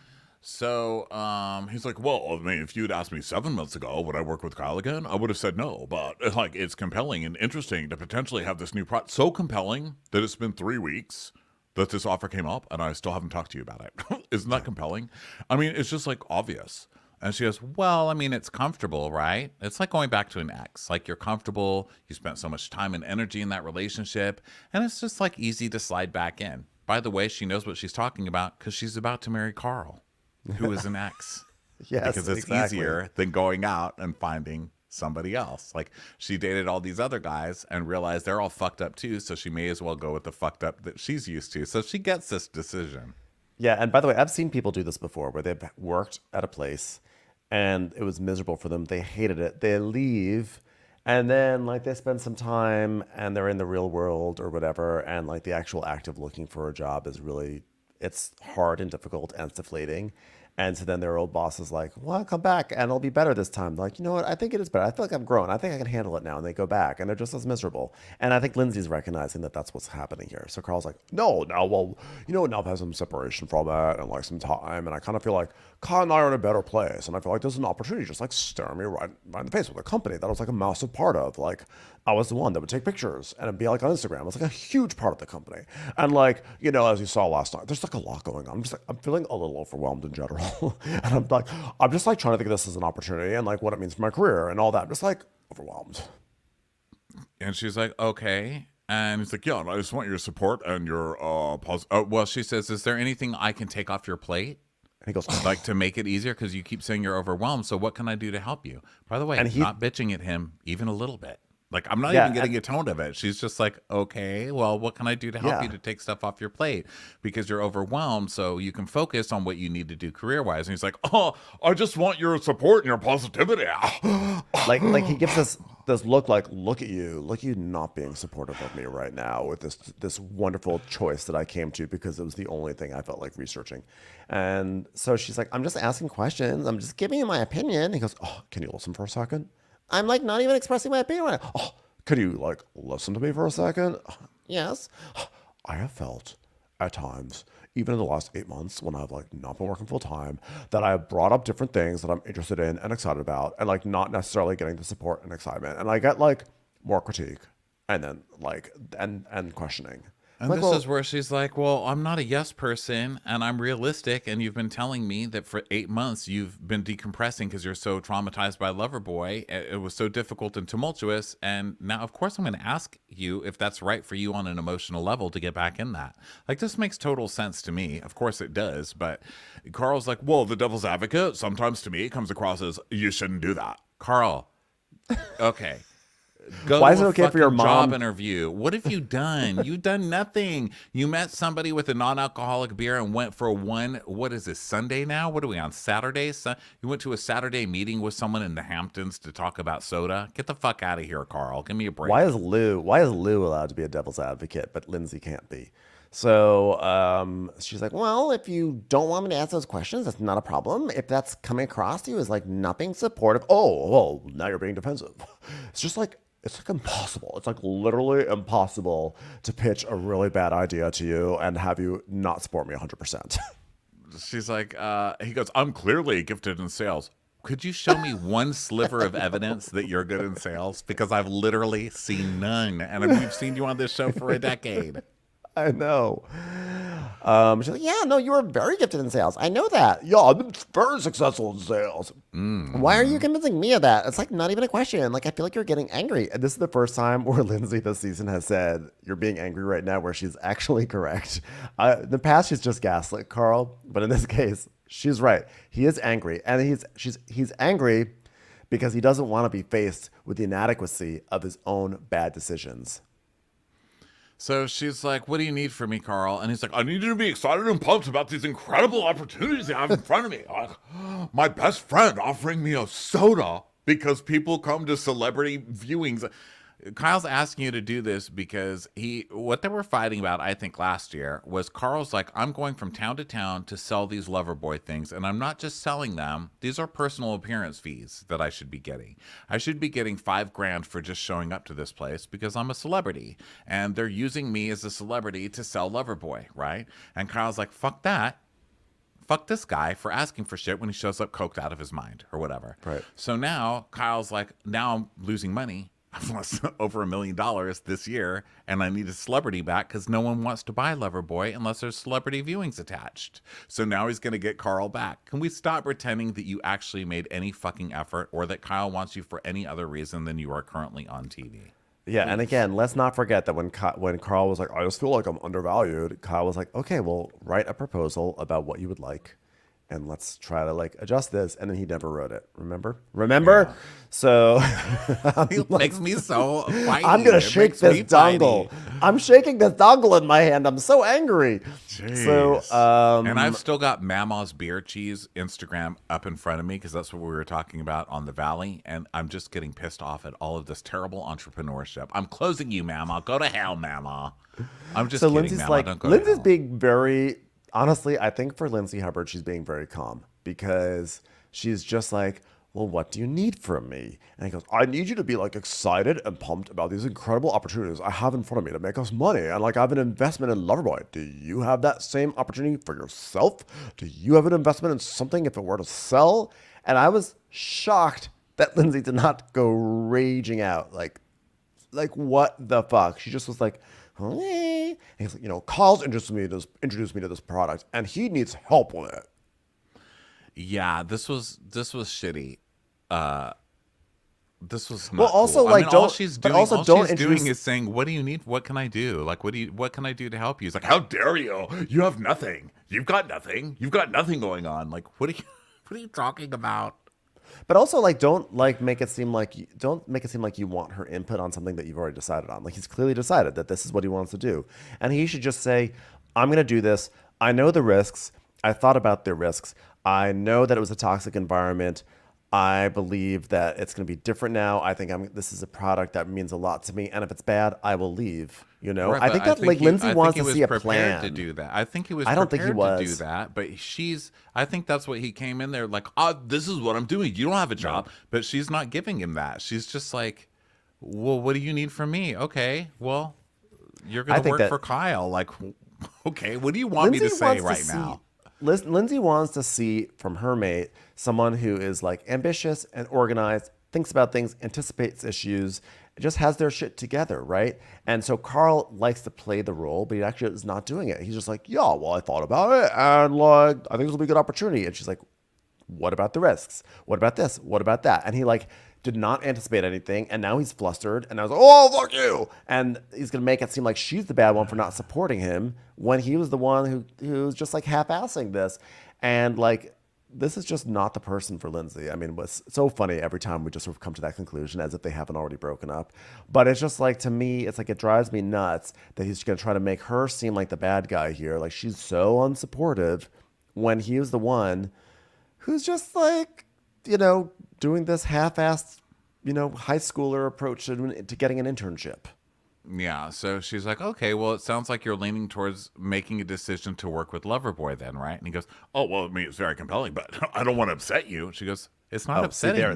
So he's like, well, I mean, if you'd asked me 7 months ago, would I work with Kyle again? I would have said no, but like, it's compelling and interesting to potentially have this new product. So compelling that it's been 3 weeks that this offer came up and I still haven't talked to you about it. Isn't that compelling? I mean, it's just like obvious. And she goes, well, I mean, it's comfortable, right? It's like going back to an ex. Like, you're comfortable. You spent so much time and energy in that relationship. And it's just like easy to slide back in. By the way, she knows what she's talking about because she's about to marry Carl, who is an ex. Yes, because it's easier than going out and finding somebody else. Like, she dated all these other guys and realized they're all fucked up too, so she may as well go with the fucked up that she's used to. So she gets this decision. Yeah, and by the way, I've seen people do this before where they've worked at a place and it was miserable for them. They hated it. They leave and then like they spend some time and they're in the real world or whatever, and like the actual act of looking for a job is really, it's hard and difficult and it's deflating. And so then their old boss is like, well, come back and it'll be better this time. They're like, you know what? I think it is better. I feel like I've grown. I think I can handle it now. And they go back and they're just as miserable. And I think Lindsay's recognizing that that's what's happening here. So Carl's like, no, now, well, you know what? Now I've had some separation from it and like some time. And I kind of feel like Kyle and I are in a better place. And I feel like there's an opportunity just like stare me right in the face with a company that I was like a massive part of. Like I was the one that would take pictures and it'd be like on Instagram. It was like a huge part of the company. And like, you know, as you saw last night, there's like a lot going on. I'm just like, I'm feeling a little overwhelmed in general. And I'm just like trying to think of this as an opportunity and like what it means for my career and all that. I'm just like overwhelmed. And she's like, okay. And he's like, yeah, I just want your support and your well, she says, is there anything I can take off your plate? And he goes, like to make it easier because you keep saying you're overwhelmed. So what can I do to help you? By the way, and not bitching at him even a little bit. Like, I'm not even getting a tone of it. She's just like, okay, well, what can I do to help you to take stuff off your plate? Because you're overwhelmed, so you can focus on what you need to do career-wise. And he's like, oh, I just want your support and your positivity. like he gives us this look like, look at you not being supportive of me right now with this wonderful choice that I came to because it was the only thing I felt like researching. And so she's like, I'm just asking questions. I'm just giving you my opinion. He goes, oh, can you listen for a second? I'm like not even expressing my opinion right now. Oh, could you like listen to me for a second? Yes. I have felt at times, even in the last 8 months when I've like not been working full time, that I have brought up different things that I'm interested in and excited about and like not necessarily getting the support and excitement. And I get like more critique and then like, and questioning. And like, this is where she's like, well, I'm not a yes person and I'm realistic. And you've been telling me that for 8 months you've been decompressing because you're so traumatized by Loverboy. It was so difficult and tumultuous. And now, of course, I'm going to ask you if that's right for you on an emotional level to get back in that. Like, this makes total sense to me. Of course it does. But Carl's like, well, the devil's advocate, sometimes to me it comes across as you shouldn't do that. Carl, okay. Go Why to is it a okay for your fucking mom? job interview. What have you done? You've done nothing. You met somebody with a non-alcoholic beer and went for what is this, Sunday now? What are we on, Saturday? You went to a Saturday meeting with someone in the Hamptons to talk about soda? Get the fuck out of here, Carl. Give me a break. Why is Lou allowed to be a devil's advocate, but Lindsay can't be? So she's like, well, if you don't want me to ask those questions, that's not a problem. If that's coming across to you as like not being supportive, oh, well, now you're being defensive. It's just like, it's like impossible. It's like literally impossible to pitch a really bad idea to you and have you not support me 100%. She's like, he goes, I'm clearly gifted in sales. Could you show me one sliver of evidence that you're good in sales? Because I've literally seen none. And we've seen you on this show for a decade. I know. she's like, yeah, no, you were very gifted in sales. I know that. Yeah, I've been very successful in sales. Why are you convincing me of that? It's like not even a question. Like, I feel like you're getting angry. And this is the first time where Lindsay this season has said, you're being angry right now, where she's actually correct. In the past, she's just gaslit Carl. But in this case, she's right. He is angry. And he's angry because he doesn't want to be faced with the inadequacy of his own bad decisions. So she's like, what do you need from me, Carl? And he's like, I need you to be excited and pumped about these incredible opportunities I have in front of me. Like, my best friend offering me a soda because people come to celebrity viewings. Kyle's asking you to do this because what they were fighting about, I think last year, was Carl's like, I'm going from town to town to sell these Loverboy things, and I'm not just selling them. These are personal appearance fees that I should be getting. I should be getting $5,000 for just showing up to this place because I'm a celebrity, and they're using me as a celebrity to sell Loverboy, right? And Kyle's like, fuck that. Fuck this guy for asking for shit when he shows up coked out of his mind or whatever. Right. So now Kyle's like, now I'm losing money. I've lost over $1 million this year, and I need a celebrity back because no one wants to buy Loverboy unless there's celebrity viewings attached. So now he's going to get Carl back. Can we stop pretending that you actually made any fucking effort or that Kyle wants you for any other reason than you are currently on TV? Yeah, and again, let's not forget that when Carl was like, I just feel like I'm undervalued, Kyle was like, okay, well, write a proposal about what you would like. And let's try to like adjust this. And then he never wrote it. Remember? Yeah. So it makes me so fighty. I'm going to shake this dongle. I'm shaking this dongle in my hand. I'm so angry. Jeez. So, and I've still got Mama's Beer Cheese Instagram up in front of me because that's what we were talking about on the Valley. And I'm just getting pissed off at all of this terrible entrepreneurship. I'm closing you, Mama. Go to hell, Mama. I'm just kidding, Lindsay's Mama. like, Don't go Lindsay's to hell. being very... Honestly, I think for Lindsay Hubbard, she's being very calm because she's just like, well, what do you need from me? And he goes, I need you to be like excited and pumped about these incredible opportunities I have in front of me to make us money. And like I have an investment in Loverboy. Do you have that same opportunity for yourself? Do you have an investment in something if it were to sell? And I was shocked that Lindsay did not go raging out. Like what the fuck? She just was like, hey. And he's like, you know, Carl's introduced me to this product and he needs help with it. Yeah, this was shitty. This was not well. Also, cool. like, I mean, don't. all she's doing, but also, all don't she's introduce... doing is saying, "What do you need? What can I do? Like, what can I do to help you?" He's like, "How dare you? You have nothing. You've got nothing. You've got nothing going on. Like, what are you talking about?" But also, like, don't make it seem like you want her input on something that you've already decided on. Like, he's clearly decided that this is what he wants to do, and he should just say, "I'm going to do this. I know the risks. I thought about the risks. I know that it was a toxic environment. I believe that it's going to be different now. I think this is a product that means a lot to me. And if it's bad, I will leave. You know, right, I think that Lindsay wants to see a plan to do that. I think he was. I don't think he was to do that, but I think that's what he came in there like. Oh, this is what I'm doing. You don't have a job, but she's not giving him that. She's just like, well, what do you need from me? Okay, well, you're going to work for Kyle. Like, okay, what do you want me to say right now? Lindsay wants to see from her mate someone who is like ambitious and organized, thinks about things, anticipates issues, just has their shit together, right? And so Carl likes to play the role, but he actually is not doing it. He's just like, yeah, well, I thought about it, and like, I think this will be a good opportunity. And she's like, what about the risks? What about this? What about that? And he like did not anticipate anything, and now he's flustered, and I was like, oh, fuck you! And he's gonna make it seem like she's the bad one for not supporting him when he was the one who's just like half-assing this. And like, this is just not the person for Lindsay. I mean, it's so funny every time we just sort of come to that conclusion as if they haven't already broken up. But it's just like, to me, it's like it drives me nuts that he's gonna try to make her seem like the bad guy here. Like, she's so unsupportive when he was the one who's just like, you know, doing this half-assed, you know, high schooler approach to getting an internship. Yeah, so she's like, okay, well, it sounds like you're leaning towards making a decision to work with Loverboy then, right? And he goes, oh, well, I mean, it's very compelling, but I don't want to upset you. She goes, it's not upsetting me. There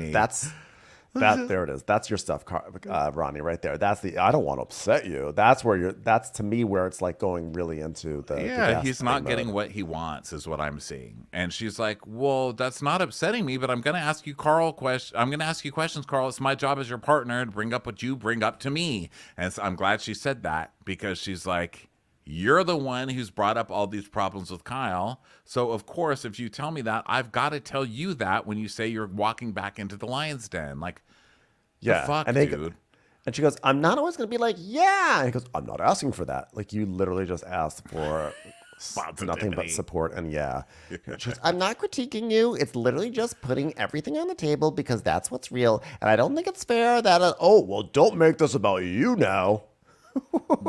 it is. That's your stuff, Ronnie, right there. That's I don't want to upset you. That's to me where it's like going really into the. Yeah, he's not getting what he wants is what I'm seeing. And she's like, well, that's not upsetting me, but I'm going to ask you, Carl, I'm going to ask you questions, Carl. It's my job as your partner to bring up what you bring up to me. And so I'm glad she said that, because she's like, you're the one who's brought up all these problems with Kyle. So, of course, if you tell me that, I've got to tell you that when you say you're walking back into the lion's den. Like, yeah, the fuck, and dude. And she goes, I'm not always going to be like, yeah. And he goes, I'm not asking for that. Like, you literally just asked for nothing but support and yeah. Goes, I'm not critiquing you. It's literally just putting everything on the table because that's what's real. And I don't think it's fair that, well, don't make this about you now.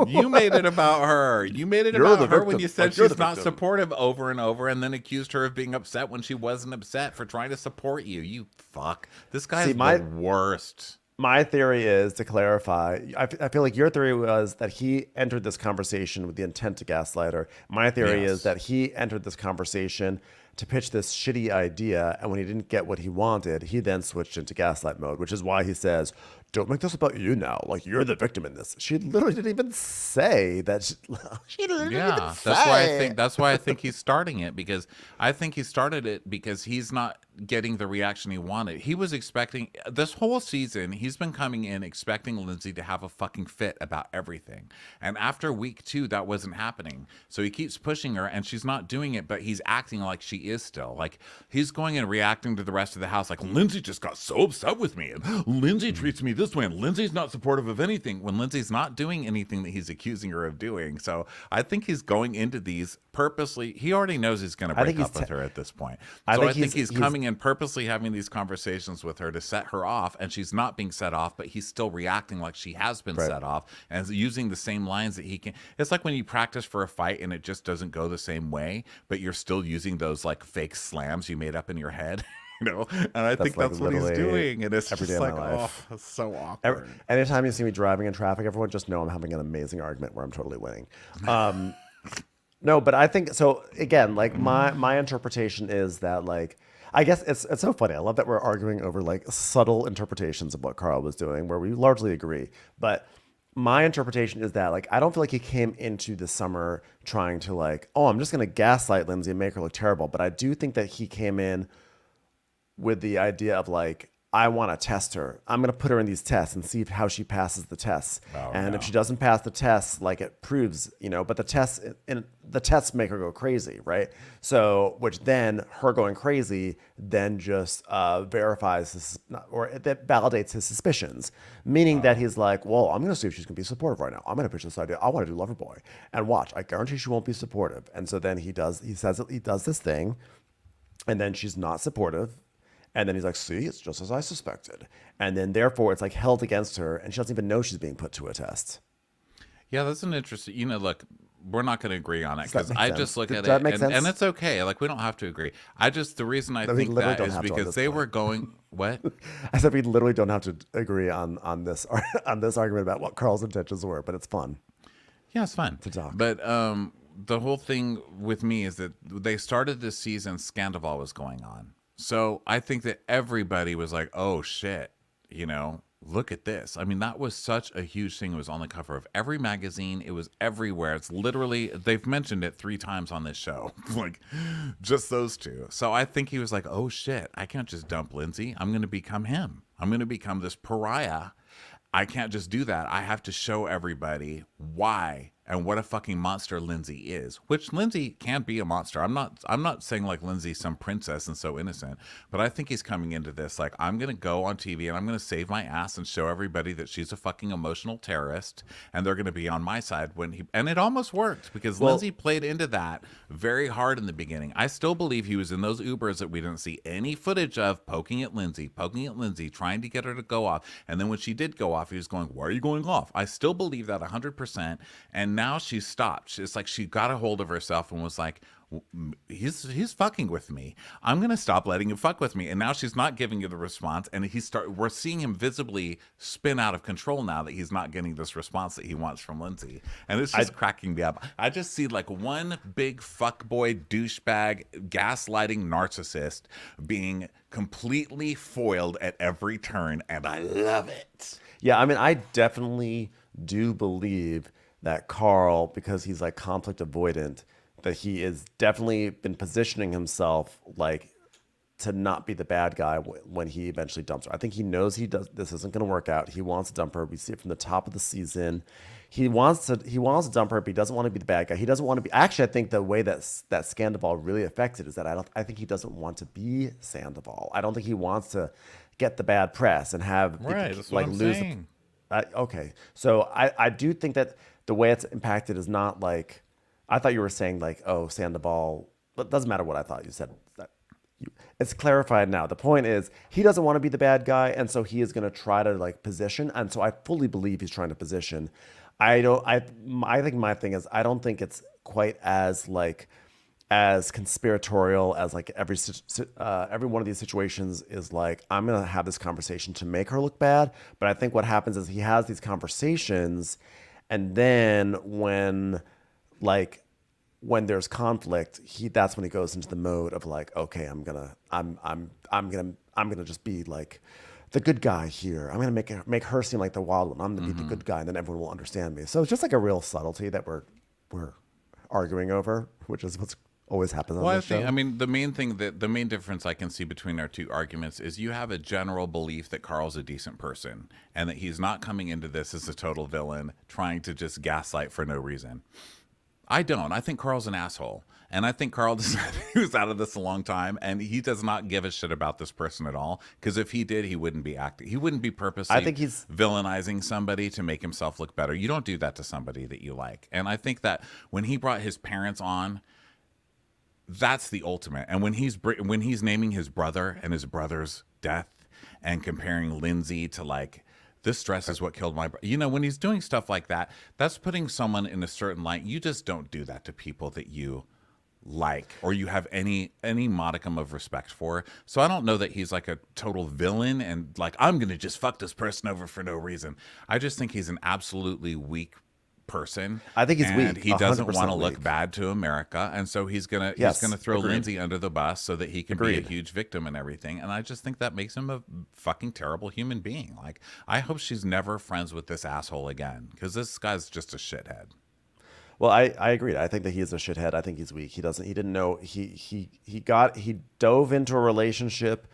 You made it about her. You made it about her when you said she's not supportive over and over, and then accused her of being upset when she wasn't upset for trying to support you. You fuck. This guy's the worst. My theory is, to clarify, I feel like your theory was that he entered this conversation with the intent to gaslight her. My theory is that he entered this conversation to pitch this shitty idea, and when he didn't get what he wanted, he then switched into gaslight mode, which is why he says, don't make this about you now. Like, you're the victim in this. She literally didn't even say that. She literally didn't even say. That's why I think he's starting it, because I think he started it because he's not getting the reaction he wanted. He was expecting, this whole season, he's been coming in expecting Lindsay to have a fucking fit about everything. And after week 2, that wasn't happening. So he keeps pushing her, and she's not doing it, but he's acting like she is still. Like, he's going and reacting to the rest of the house like, Lindsay just got so upset with me, and Lindsay treats me this way, and Lindsay's not supportive of anything, when Lindsay's not doing anything that he's accusing her of doing. So I think he's going into these purposely. He already knows he's going to break up with her at this point. So I think he's coming in purposely having these conversations with her to set her off, and she's not being set off, but he's still reacting like she has been set off, and using the same lines that he can. It's like when you practice for a fight and it just doesn't go the same way, but you're still using those like fake slams you made up in your head. You know, and I think that's what he's doing, and it's just like, oh, it's so awkward. Anytime you see me driving in traffic, everyone just know I'm having an amazing argument where I'm totally winning. No, but I think so. Again, like my interpretation is that like I guess it's so funny. I love that we're arguing over like subtle interpretations of what Carl was doing, where we largely agree. But my interpretation is that like I don't feel like he came into the summer trying to like, oh, I'm just gonna gaslight Lindsay and make her look terrible. But I do think that he came in with the idea of like, I want to test her. I'm going to put her in these tests and see how she passes the tests. If she doesn't pass the tests, like it proves, but the tests make her go crazy, right? So, which then her going crazy then just verifies this, or that validates his suspicions, meaning that he's like, well, I'm going to see if she's going to be supportive right now. I'm going to pitch this idea. I want to do Loverboy, and watch. I guarantee she won't be supportive. And so then he does this thing, and then she's not supportive. And then he's like, see, it's just as I suspected. And then therefore it's like held against her and she doesn't even know she's being put to a test. Yeah, that's an interesting, look, we're not going to agree on it because I just look at it and it's okay. Like, we don't have to agree. The reason I think that is because they were going, what? I said we literally don't have to agree on this argument about what Carl's intentions were, but it's fun. Yeah, it's fun to talk. But the whole thing with me is that they started this season, Scandival was going on. So I think that everybody was like, oh, shit, look at this. I mean, that was such a huge thing. It was on the cover of every magazine. It was everywhere. It's literally, they've mentioned it 3 times on this show, like just those two. So I think he was like, oh, shit, I can't just dump Lindsay. I'm going to become him. I'm going to become this pariah. I can't just do that. I have to show everybody why and what a fucking monster Lindsay is, which Lindsay can't be a monster. I'm not saying like Lindsay's some princess and so innocent, but I think he's coming into this like, I'm going to go on TV and I'm going to save my ass and show everybody that she's a fucking emotional terrorist and they're going to be on my side and it almost worked because Lindsay played into that very hard in the beginning. I still believe he was in those Ubers that we didn't see any footage of poking at Lindsay, trying to get her to go off. And then when she did go off, he was going, why are you going off? I still believe that 100%. And now she's stopped. It's like she got a hold of herself and was like, he's fucking with me. I'm gonna stop letting him fuck with me. And now she's not giving you the response, and we're seeing him visibly spin out of control now that he's not getting this response that he wants from Lindsay. And it's just cracking me up. I just see like one big fuckboy douchebag gaslighting narcissist being completely foiled at every turn, and I love it. Yeah, I mean, I definitely do believe that Carl, because he's like conflict avoidant, that he is definitely been positioning himself like to not be the bad guy when he eventually dumps her. I think he knows this isn't going to work out. He wants to dump her. We see it from the top of the season. He wants to dump her, but he doesn't want to be the bad guy. He doesn't want to be. Actually, I think the way that Scandival really affected is that I think he doesn't want to be Sandoval. I don't think he wants to get the bad press and have that's like lose. Okay, so I do think that the way it's impacted is not like, I thought you were saying like, oh, Sandoval, but it doesn't matter what I thought you said. It's clarified now. The point is he doesn't want to be the bad guy, and so he is going to try to like position. And so I fully believe he's trying to position. I think my thing is I don't think it's quite as like as conspiratorial as like every one of these situations is like, I'm going to have this conversation to make her look bad. But I think what happens is he has these conversations, and then when there's conflict, that's when he goes into the mode of like, okay, I'm gonna just be like the good guy here. I'm gonna make her seem like the wild one. I'm gonna be the good guy, and then everyone will understand me. So it's just like a real subtlety that we're arguing over, which is what's always happens on this show. I mean, the main difference I can see between our two arguments is you have a general belief that Carl's a decent person and that he's not coming into this as a total villain trying to just gaslight for no reason. I don't. I think Carl's an asshole. And I think Carl he was out of this a long time, and he does not give a shit about this person at all. Because if he did, he wouldn't be acting. He wouldn't be purposely villainizing somebody to make himself look better. You don't do that to somebody that you like. And I think that when he brought his parents on, that's the ultimate. And when he's naming his brother and his brother's death and comparing Lindsay to like, this dress is what killed my brother. When he's doing stuff like that, that's putting someone in a certain light. You just don't do that to people that you like or you have any modicum of respect for. So I don't know that he's like a total villain and like, I'm going to just fuck this person over for no reason. I just think he's an absolutely weak person. I think he's and weak. He doesn't want to look weak. bad to America, and so he's gonna throw agreed. Lindsay under the bus so that he can be a huge victim and everything. And I just think that makes him a fucking terrible human being. Like, I hope she's never friends with this asshole again, because this guy's just a shithead. Well, I agree. I think that he is a shithead. I think he's weak. He didn't know he dove into a relationship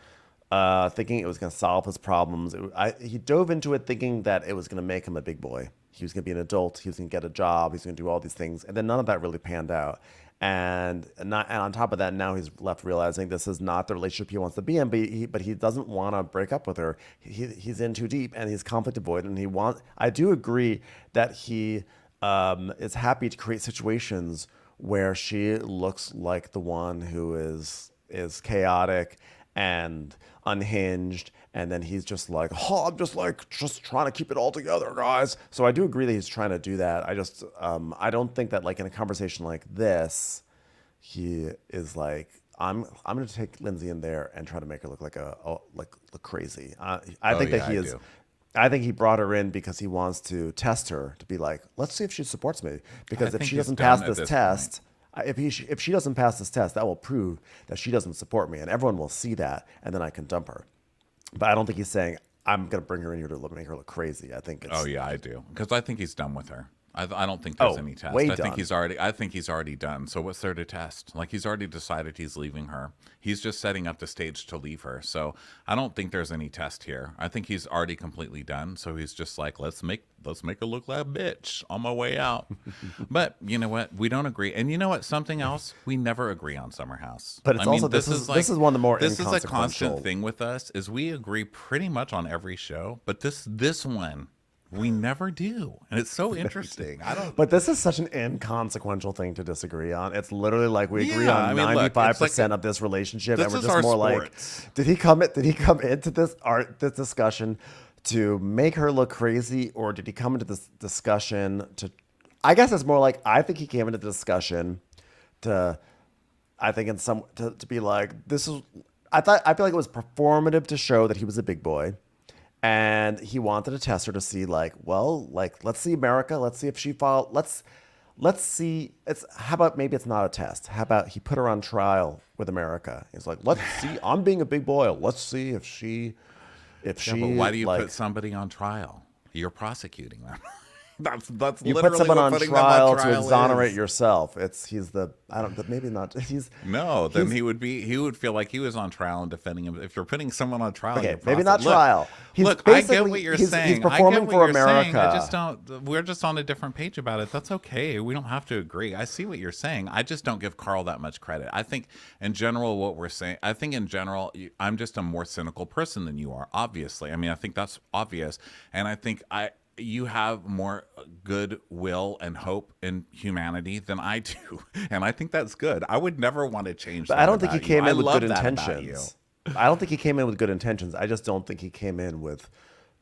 thinking it was going to solve his problems. He dove into it thinking that it was going to make him a big boy. He was going to be an adult. He was going to get a job. He's going to do all these things, and then none of that really panned out. And on top of that, now he's left realizing this is not the relationship he wants to be in. But he doesn't want to break up with her. He's in too deep, and he's conflict avoidant. And I do agree that he is happy to create situations where she looks like the one who is chaotic and unhinged, and then he's just like, oh, I'm just trying to keep it all together, guys. So I do agree that he's trying to do that. I just I don't think that, like, in a conversation like this, he is like, I'm going to take Lindsay in there and try to make her look like look crazy. I think that he is. I think he brought her in because he wants to test her, to be like, let's see if she supports me. Because if she doesn't pass this test, if she doesn't pass this test, that will prove that she doesn't support me, and everyone will see that, and then I can dump her. But I don't think he's saying, I'm going to bring her in here to make her look crazy. I think it's... Oh, yeah, I do. Because I think he's done with her. I don't think there's any test. I think he's already done. So what's there to test? Like, he's already decided he's leaving her. He's just setting up the stage to leave her. So I don't think there's any test here. I think he's already completely done. So he's just like, let's make her look like a bitch on my way out. But you know what? We don't agree. And you know what? Something else, we never agree on Summer House. But it's also this is one of the more this is a constant thing with us, is we agree pretty much on every show, but this one, we never do. And it's so interesting. But this is such an inconsequential thing to disagree on. It's literally like we agree on 95% of this relationship, and we're just more sports. Like, did he come into this discussion to make her look crazy, or did he come into this discussion to... I guess it's more like, I think he came into the discussion to be like, this is... I feel like it was performative to show that he was a big boy. And he wanted to test her to see, like, well, like, let's see America. Let's see if she follow. Let's see. How about maybe it's not a test? How about he put her on trial with America? He's like, let's see. I'm being a big boy. Let's see if she. But why do you put somebody on trial? You're prosecuting them. That's you literally put someone on trial to exonerate is. Yourself. Then he would feel like he was on trial and defending him. If you're putting someone on trial, okay, maybe not trial. Look, I get what you're saying. He's performing for America. We're just on a different page about it. That's okay. We don't have to agree. I see what you're saying. I just don't give Carl that much credit. I think in general, I'm just a more cynical person than you are. Obviously, I mean, I think that's obvious, and I think you have more goodwill and hope in humanity than I do. And I think that's good. I would never want to change that. But I don't think he came in with good intentions. I don't think he came in with good intentions. I just don't think he came in with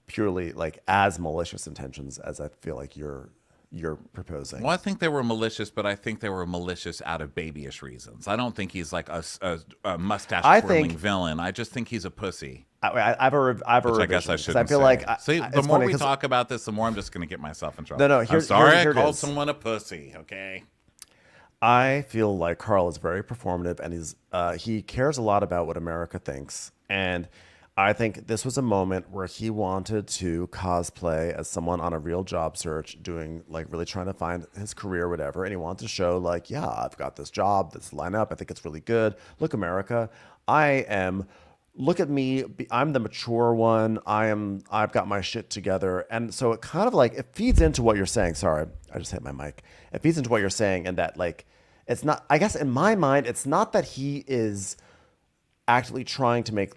purely like as malicious intentions as I feel like you're proposing. Well, I think they were malicious, but I think they were malicious out of babyish reasons. I don't think he's like a mustache twirling villain. I just think he's a pussy. I have a revision. I guess I shouldn't. I feel like the more we talk about this, the more I'm just going to get myself in trouble. No. I'm sorry I called someone a pussy. Okay. I feel like Carl is very performative, and he cares a lot about what America thinks. And I think this was a moment where he wanted to cosplay as someone on a real job search, doing like really trying to find his career or whatever. And he wanted to show like, yeah, I've got this job, this lineup. I think it's really good. Look, America, look at me. I'm the mature one. I've got my shit together. And so it kind of like, it feeds into what you're saying. Sorry, I just hit my mic. It feeds into what you're saying. And that like, it's not, I guess in my mind, it's not that he is actively trying to make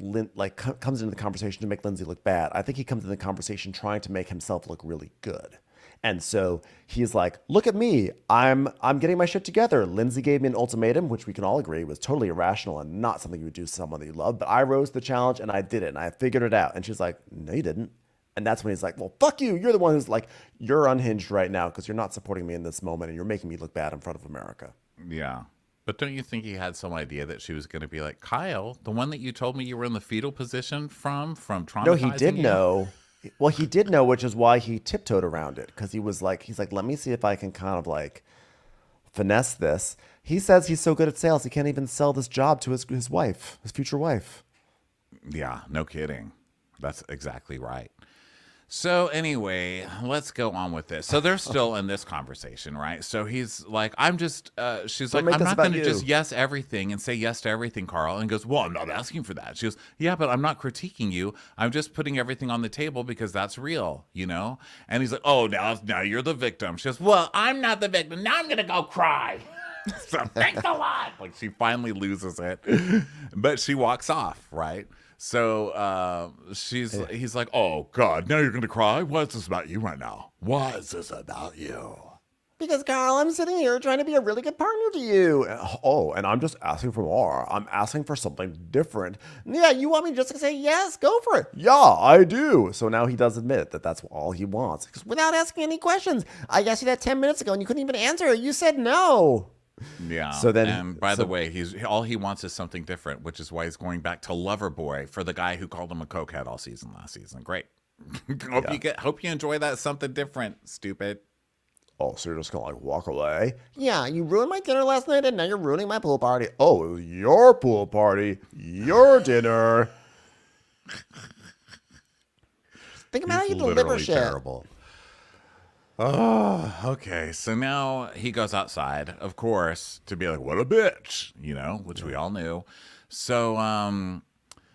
comes into the conversation to make Lindsay look bad. I think he comes into the conversation trying to make himself look really good. And so he's like, look at me. I'm getting my shit together. Lindsay gave me an ultimatum, which we can all agree was totally irrational and not something you would do to someone that you love. But I rose to the challenge and I did it and I figured it out. And she's like, no, you didn't. And that's when he's like, well, fuck you. You're the one who's like, you're unhinged right now because you're not supporting me in this moment and you're making me look bad in front of America. Yeah. But don't you think he had some idea that she was going to be like, Kyle, the one that you told me you were in the fetal position from traumatizing No, he did you? know. Well, he did know, which is why he tiptoed around it, because he's like, let me see if I can kind of like finesse this. He says he's so good at sales, he can't even sell this job to his wife, his future wife. Yeah, no kidding. That's exactly right. So anyway, let's go on with this. So they're still in this conversation, right? So he's like, she's like, I'm not going to just yes everything and say yes to everything, Carl. And he goes, well, I'm not asking for that. She goes, yeah, but I'm not critiquing you. I'm just putting everything on the table because that's real, you know? And he's like, oh, now you're the victim. She goes, well, I'm not the victim. Now I'm going to go cry. So thanks a lot. Like she finally loses it, but she walks off, right? So he's like, oh God, now you're gonna cry? What's this about you right now? What is this about you? Because, Carl, I'm sitting here trying to be a really good partner to you. Oh, and I'm just asking for more. I'm asking for something different. Yeah, you want me just to say yes? Go for it. Yeah, I do. So now he does admit that that's all he wants. Without asking any questions. I asked you that 10 minutes ago and you couldn't even answer. You said no. Yeah. So then, and by the way, all he wants is something different, which is why he's going back to Loverboy for the guy who called him a cokehead all season last season. Great. Hope you enjoy that something different, stupid. Oh, so you're just gonna like walk away? Yeah, you ruined my dinner last night and now you're ruining my pool party. Oh, it was your pool party, your dinner. Think about how you deliver shit. Terrible. Oh, okay. So now he goes outside, of course, to be like, what a bitch, you know, which we all knew. So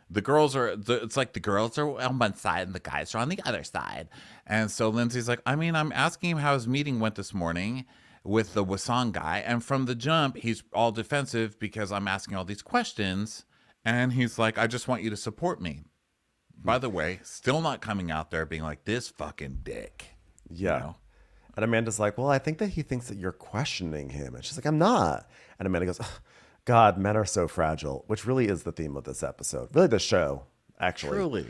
the girls it's like the girls are on one side and the guys are on the other side. And so Lindsay's like, I mean, I'm asking him how his meeting went this morning with the Wasong guy. And from the jump, he's all defensive because I'm asking all these questions. And he's like, I just want you to support me. By the way, still not coming out there being like, this fucking dick. Yeah. You know? And Amanda's like, well, I think that he thinks that you're questioning him. And she's like, I'm not. And Amanda goes, God, men are so fragile, which really is the theme of this episode. Really the show, actually. Truly.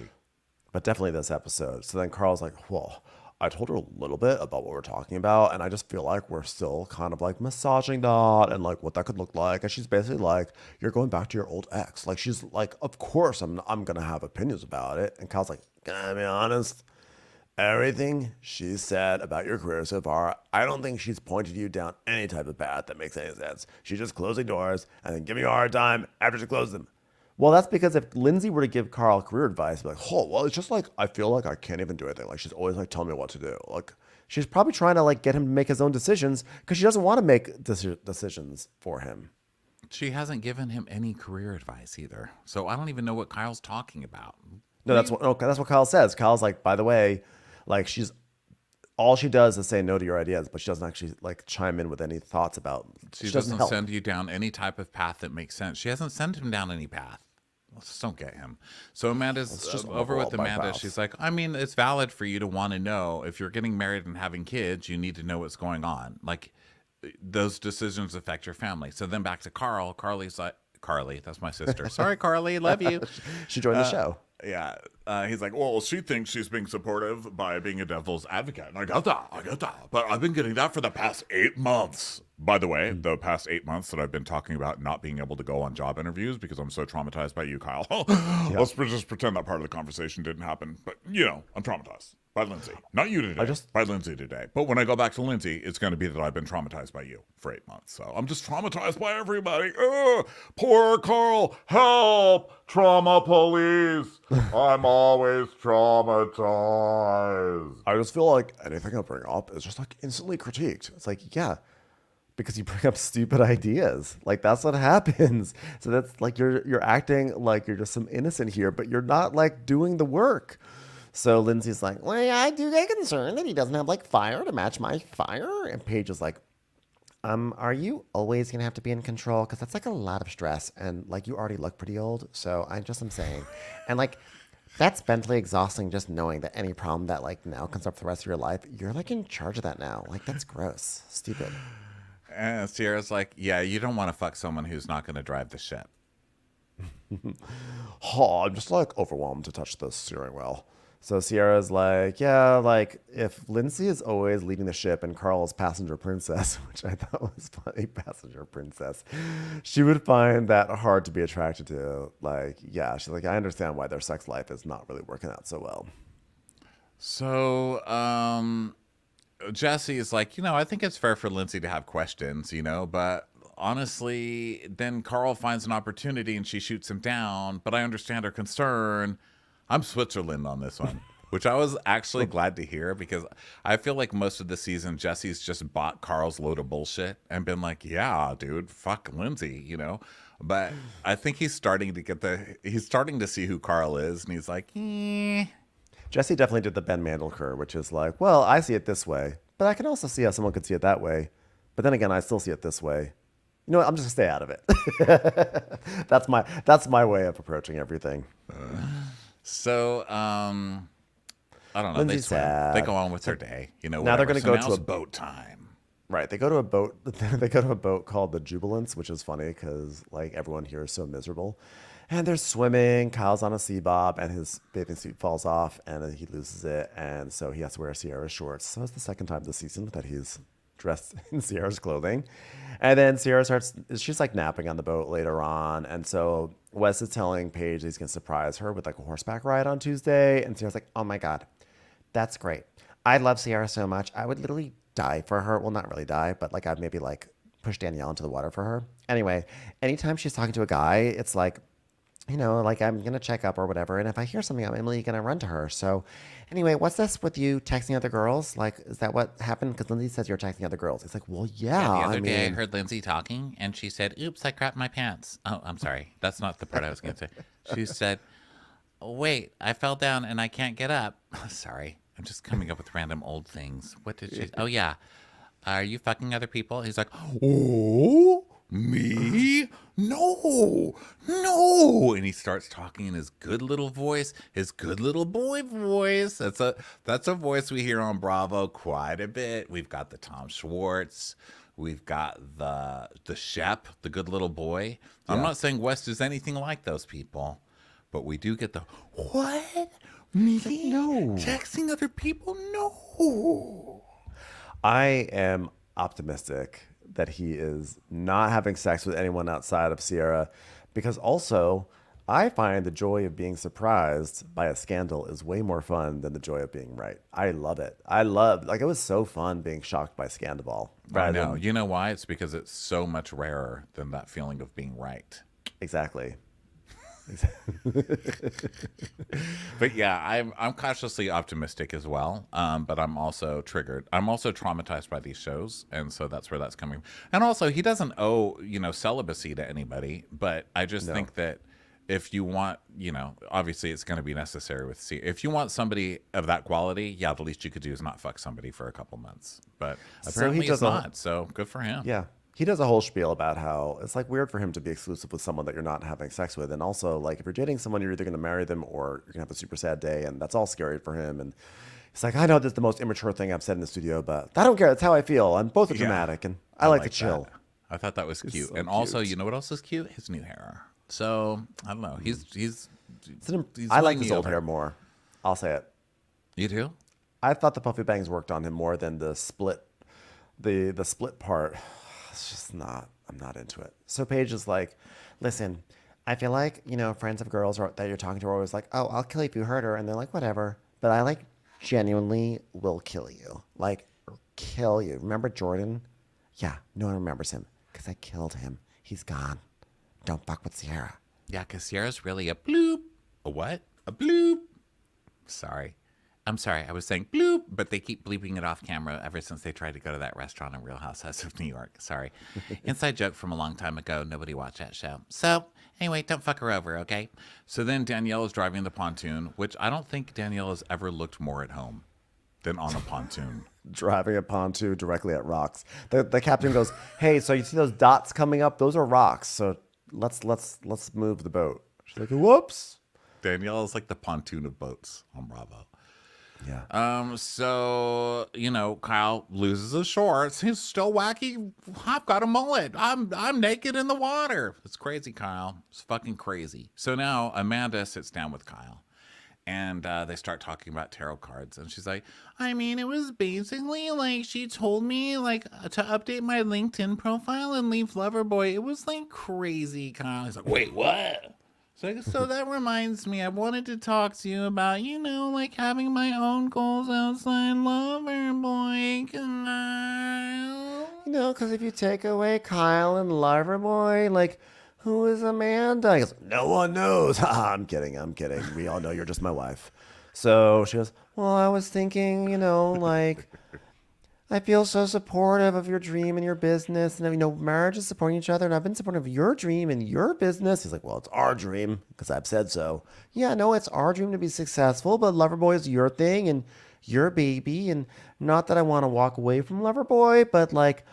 But definitely this episode. So then Carl's like, well, I told her a little bit about what we're talking about. And I just feel like we're still kind of like massaging that and like what that could look like. And she's basically like, you're going back to your old ex. Like, she's like, of course I'm going to have opinions about it. And Kyle's like, can I be honest? Everything she said about your career so far, I don't think she's pointed you down any type of path that makes any sense. She's just closing doors and then giving you a hard time after she closes them. Well, that's because if Lindsay were to give Carl career advice, be like, oh, well, it's just like, I feel like I can't even do anything. Like, she's always like telling me what to do. Like, she's probably trying to like get him to make his own decisions because she doesn't want to make decisions for him. She hasn't given him any career advice either. So I don't even know what Kyle's talking about. No, that's what Kyle says. Kyle's like, by the way, like all she does is say no to your ideas, but she doesn't actually like chime in with any thoughts about. She doesn't send you down any type of path that makes sense. She hasn't sent him down any path. Let's don't get him. So Amanda's just over with Amanda. She's like, I mean, it's valid for you to want to know if you're getting married and having kids, you need to know what's going on. Like those decisions affect your family. So then back to Carl. Carly's like, Carly, that's my sister. Sorry, Carly, love you. She joined the show. Yeah. He's like, well, she thinks she's being supportive by being a devil's advocate. And I get that. But I've been getting that for the past 8 months. By the way, the past 8 months that I've been talking about not being able to go on job interviews because I'm so traumatized by you, Kyle. Let's just pretend that part of the conversation didn't happen. But, you know, I'm traumatized by Lindsay. Not you today, by Lindsay today. But when I go back to Lindsay, it's going to be that I've been traumatized by you for 8 months. So I'm just traumatized by everybody. Poor Carl. Help. Trauma police. I'm always traumatized. I just feel like anything I bring up is just like instantly critiqued. It's like, yeah, because you bring up stupid ideas. Like that's what happens. So that's like you're acting like you're just some innocent here, but you're not like doing the work. So Lindsay's like, well, yeah, I do get concerned that he doesn't have like fire to match my fire. And Paige is like, are you always gonna have to be in control? Because that's like a lot of stress, and like you already look pretty old. So I'm saying, and like that's mentally exhausting just knowing that any problem that like now comes up for the rest of your life, you're like in charge of that now. Like that's gross, stupid. And Sierra's like, yeah, you don't want to fuck someone who's not going to drive the ship. I'm just like overwhelmed to touch the steering wheel. So Sierra's like, yeah, like if Lindsay is always leading the ship and Carl is passenger princess, which I thought was funny, passenger princess, she would find that hard to be attracted to. Like, yeah, she's like, I understand why their sex life is not really working out so well. So, Jesse is like, I think it's fair for Lindsay to have questions, but honestly, then Carl finds an opportunity and she shoots him down. But I understand her concern. I'm Switzerland on this one, which I was actually glad to hear because I feel like most of the season, Jesse's just bought Carl's load of bullshit and been like, yeah, dude, fuck Lindsay. But I think he's starting to see who Carl is. And he's like, Jesse definitely did the Ben Mandelker, which is like, well, I see it this way, but I can also see how someone could see it that way. But then again, I still see it this way. You know what? I'm just gonna stay out of it. That's my way of approaching everything. So, I don't know. Lindsay's sad. They go on with their day. Now they're gonna go to a boat time. Right. They go to a boat. They go to a boat called the Jubilance, which is funny because like everyone here is so miserable. And they're swimming. Kyle's on a sea bob, and his bathing suit falls off, and he loses it, and so he has to wear Sierra's shorts. So it's the second time this season that he's dressed in Sierra's clothing. And then Sierra she's like napping on the boat later on, and so Wes is telling Paige he's gonna surprise her with like a horseback ride on Tuesday, and Sierra's like, "Oh my god, that's great. I love Sierra so much. I would literally die for her. Well, not really die, but like I'd maybe like push Danielle into the water for her." Anyway, anytime she's talking to a guy, it's like, like I'm going to check up or whatever. And if I hear something, I'm immediately going to run to her. So anyway, what's this with you texting other girls? Like, is that what happened? Because Lindsay says you're texting other girls. It's like, well, yeah. The other day I heard Lindsay talking and she said, oops, I crapped my pants. Oh, I'm sorry. That's not the part I was going to say. She said, oh, wait, I fell down and I can't get up. Sorry. I'm just coming up with random old things. What did she? Oh, yeah. Are you fucking other people? He's like, oh, me? No. And he starts talking in his good little voice, his good little boy voice. That's a voice we hear on Bravo quite a bit. We've got the Tom Schwartz. We've got the Shep, the good little boy. Yeah. I'm not saying West is anything like those people, but we do get the, what? Me? No. Texting other people? No. I am optimistic that he is not having sex with anyone outside of Sierra, because also I find the joy of being surprised by a scandal is way more fun than the joy of being right. I love it. It was so fun being shocked by Scandal. I know. You know why? It's because it's so much rarer than that feeling of being right. Exactly. But yeah, I'm cautiously optimistic as well. But I'm also triggered. I'm also traumatized by these shows, and so that's where that's coming. And also, he doesn't owe celibacy to anybody. But I just think that if you want, obviously it's going to be necessary with if you want somebody of that quality, yeah, the least you could do is not fuck somebody for a couple months. But apparently it's not. So good for him. Yeah. He does a whole spiel about how it's like weird for him to be exclusive with someone that you're not having sex with. And also, like, if you're dating someone, you're either going to marry them or you're going to have a super sad day. And that's all scary for him. And it's like, I know this is the most immature thing I've said in the studio, but I don't care. That's how I feel. And both are dramatic. And I like to chill. That. I thought that was cute. So and also, you know what else is cute? His new hair. So, I don't know. He's I like his old hair more. I'll say it. You do? I thought the puffy bangs worked on him more than the split part. It's just not. I'm not into it. So Paige is like, listen, I feel like, friends of girls that you're talking to are always like, oh, I'll kill you if you hurt her. And they're like, whatever. But I like genuinely will kill you. Like, kill you. Remember Jordan? Yeah, no one remembers him because I killed him. He's gone. Don't fuck with Sierra. Yeah, because Sierra's really a bloop. A what? A bloop. Sorry. I'm sorry, I was saying bloop, but they keep bleeping it off camera ever since they tried to go to that restaurant in Real Housewives of New York. Sorry. Inside joke from a long time ago. Nobody watched that show. So, anyway, don't fuck her over, okay? So then Danielle is driving the pontoon, which I don't think Danielle has ever looked more at home than on a pontoon. Driving a pontoon directly at rocks. The captain goes, hey, so you see those dots coming up? Those are rocks. So let's move the boat. She's like, whoops. Danielle is like the pontoon of boats on Bravo. Yeah. So, Kyle loses his shorts. He's still wacky. I've got a mullet. I'm naked in the water. It's crazy, Kyle. It's fucking crazy. So now Amanda sits down with Kyle and they start talking about tarot cards. And she's like, I mean, it was basically like she told me like to update my LinkedIn profile and leave Loverboy. It was like crazy, Kyle. He's like, wait, what? So that reminds me, I wanted to talk to you about, like having my own goals outside Loverboy. Because if you take away Kyle and Loverboy, like, who is Amanda? He goes, no one knows. I'm kidding. We all know you're just my wife. So she goes, well, I was thinking, like, I feel so supportive of your dream and your business. And, marriage is supporting each other. And I've been supportive of your dream and your business. He's like, well, it's our dream because I've said so. Yeah, no, it's our dream to be successful. But Loverboy is your thing and your baby. And not that I want to walk away from Loverboy, but like,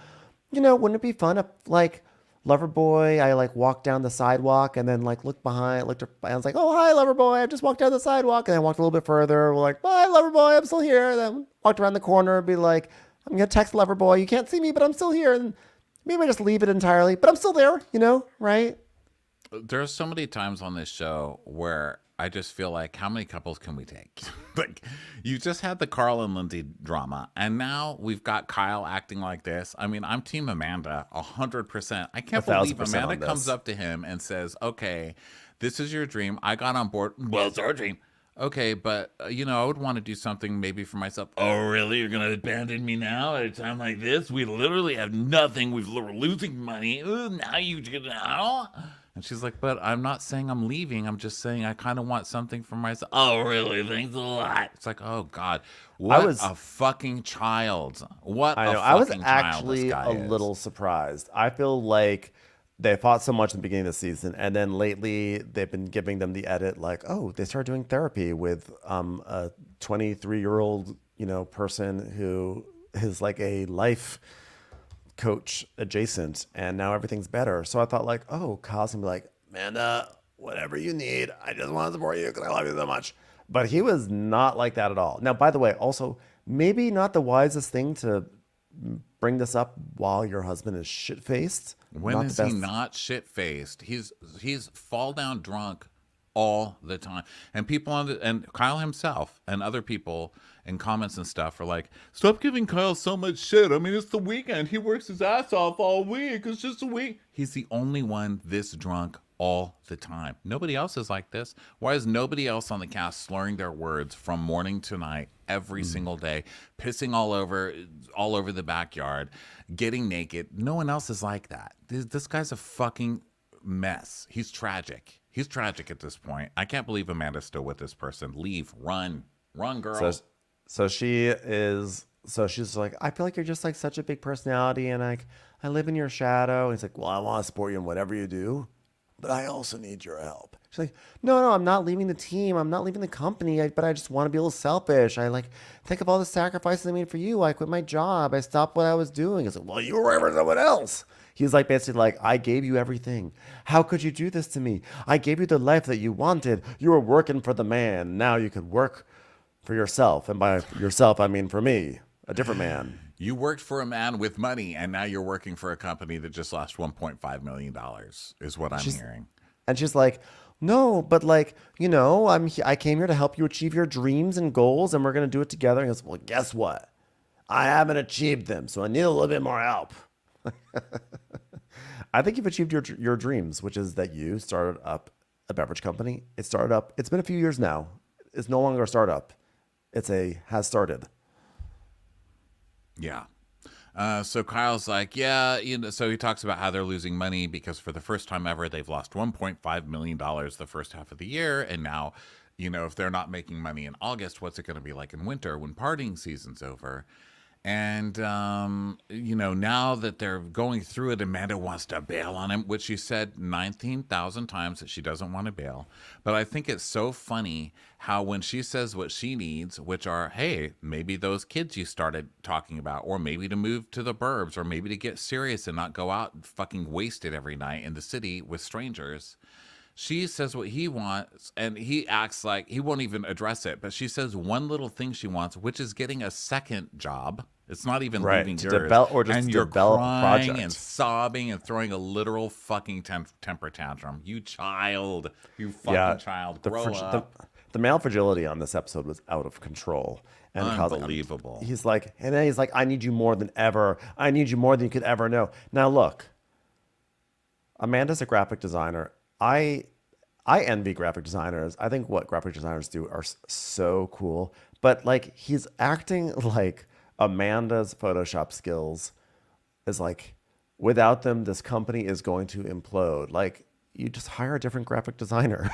wouldn't it be fun if like Loverboy, I like walked down the sidewalk and then like looked behind, and I was like, oh, hi, Loverboy. I just walked down the sidewalk. And I walked a little bit further. We're like, bye, Loverboy. I'm still here. And then walked around the corner and be like, I'm going to text Loverboy. You can't see me, but I'm still here. And maybe I just leave it entirely, but I'm still there, right? There's so many times on this show where I just feel like, how many couples can we take? Like, you just had the Carl and Lindsay drama, and now we've got Kyle acting like this. I mean, I'm Team Amanda 100%. I can't believe Amanda comes up to him and says, okay, this is your dream. I got on board. Well, it's our dream. Okay, but, I would want to do something maybe for myself. Oh, really? You're going to abandon me now at a time like this? We literally have nothing. We're losing money. Ooh, now you get out? And she's like, but I'm not saying I'm leaving. I'm just saying I kind of want something for myself. Oh, really? Thanks a lot. It's like, oh, God. What a fucking child. What a fucking child. I was actually a little surprised. I feel like they fought so much in the beginning of the season, and then lately they've been giving them the edit like, oh, they started doing therapy with a 23-year-old, person who is like a life coach adjacent, and now everything's better. So I thought like, oh, Kyle's gonna be like, Amanda, whatever you need, I just want to support you because I love you so much. But he was not like that at all. Now, by the way, also maybe not the wisest thing to bring this up while your husband is shit-faced. When is he not shit-faced? He's fall down drunk all the time. And people and Kyle himself and other people in comments and stuff are like, stop giving Kyle so much shit. I mean, it's the weekend. He works his ass off all week. It's just a week. He's the only one this drunk all the time. Nobody else is like this. Why is nobody else on the cast slurring their words from morning to night every single day, pissing all over the backyard, getting naked? No one else is like that. This guy's a fucking mess. He's tragic. He's tragic at this point. I can't believe Amanda's still with this person. Leave. Run, girl. So she's like, I feel like you're just like such a big personality, and like I live in your shadow. And he's like, well, I want to support you in whatever you do, but I also need your help. She's like, no, I'm not leaving the team. I'm not leaving the company, but I just want to be a little selfish. I like think of all the sacrifices I made for you. I quit my job. I stopped what I was doing. He's like, well, you were for someone else. He's like basically like, I gave you everything. How could you do this to me? I gave you the life that you wanted. You were working for the man. Now you could work for yourself. And by yourself, I mean for me, a different man. You worked for a man with money, and now you're working for a company that just lost $1.5 million, is what I'm hearing. And she's like, no, but like, I came here to help you achieve your dreams and goals, and we're going to do it together. And he goes, well, guess what? I haven't achieved them, so I need a little bit more help. I think you've achieved your dreams, which is that you started up a beverage company. It started up. It's been a few years now. It's no longer a startup. It's has started. Yeah. So Kyle's like, yeah, so he talks about how they're losing money because for the first time ever, they've lost $1.5 million the first half of the year. And now, if they're not making money in August, what's it going to be like in winter when partying season's over? And, now that they're going through it, Amanda wants to bail on him, which she said 19,000 times that she doesn't want to bail. But I think it's so funny how when she says what she needs, which are, hey, maybe those kids you started talking about, or maybe to move to the burbs, or maybe to get serious and not go out fucking wasted every night in the city with strangers. She says what he wants, and he acts like he won't even address it. But she says one little thing she wants, which is getting a second job. It's not even leaving yours. And you're crying and sobbing and throwing a literal fucking temper tantrum. You child. You fucking child. Grow up. The male fragility on this episode was out of control. And unbelievable. He's like, I need you more than ever. I need you more than you could ever know. Now, look, Amanda's a graphic designer. I I envy graphic designers. I think what graphic designers do are so cool. But like he's acting like Amanda's Photoshop skills is like without them, this company is going to implode. Like you just hire a different graphic designer.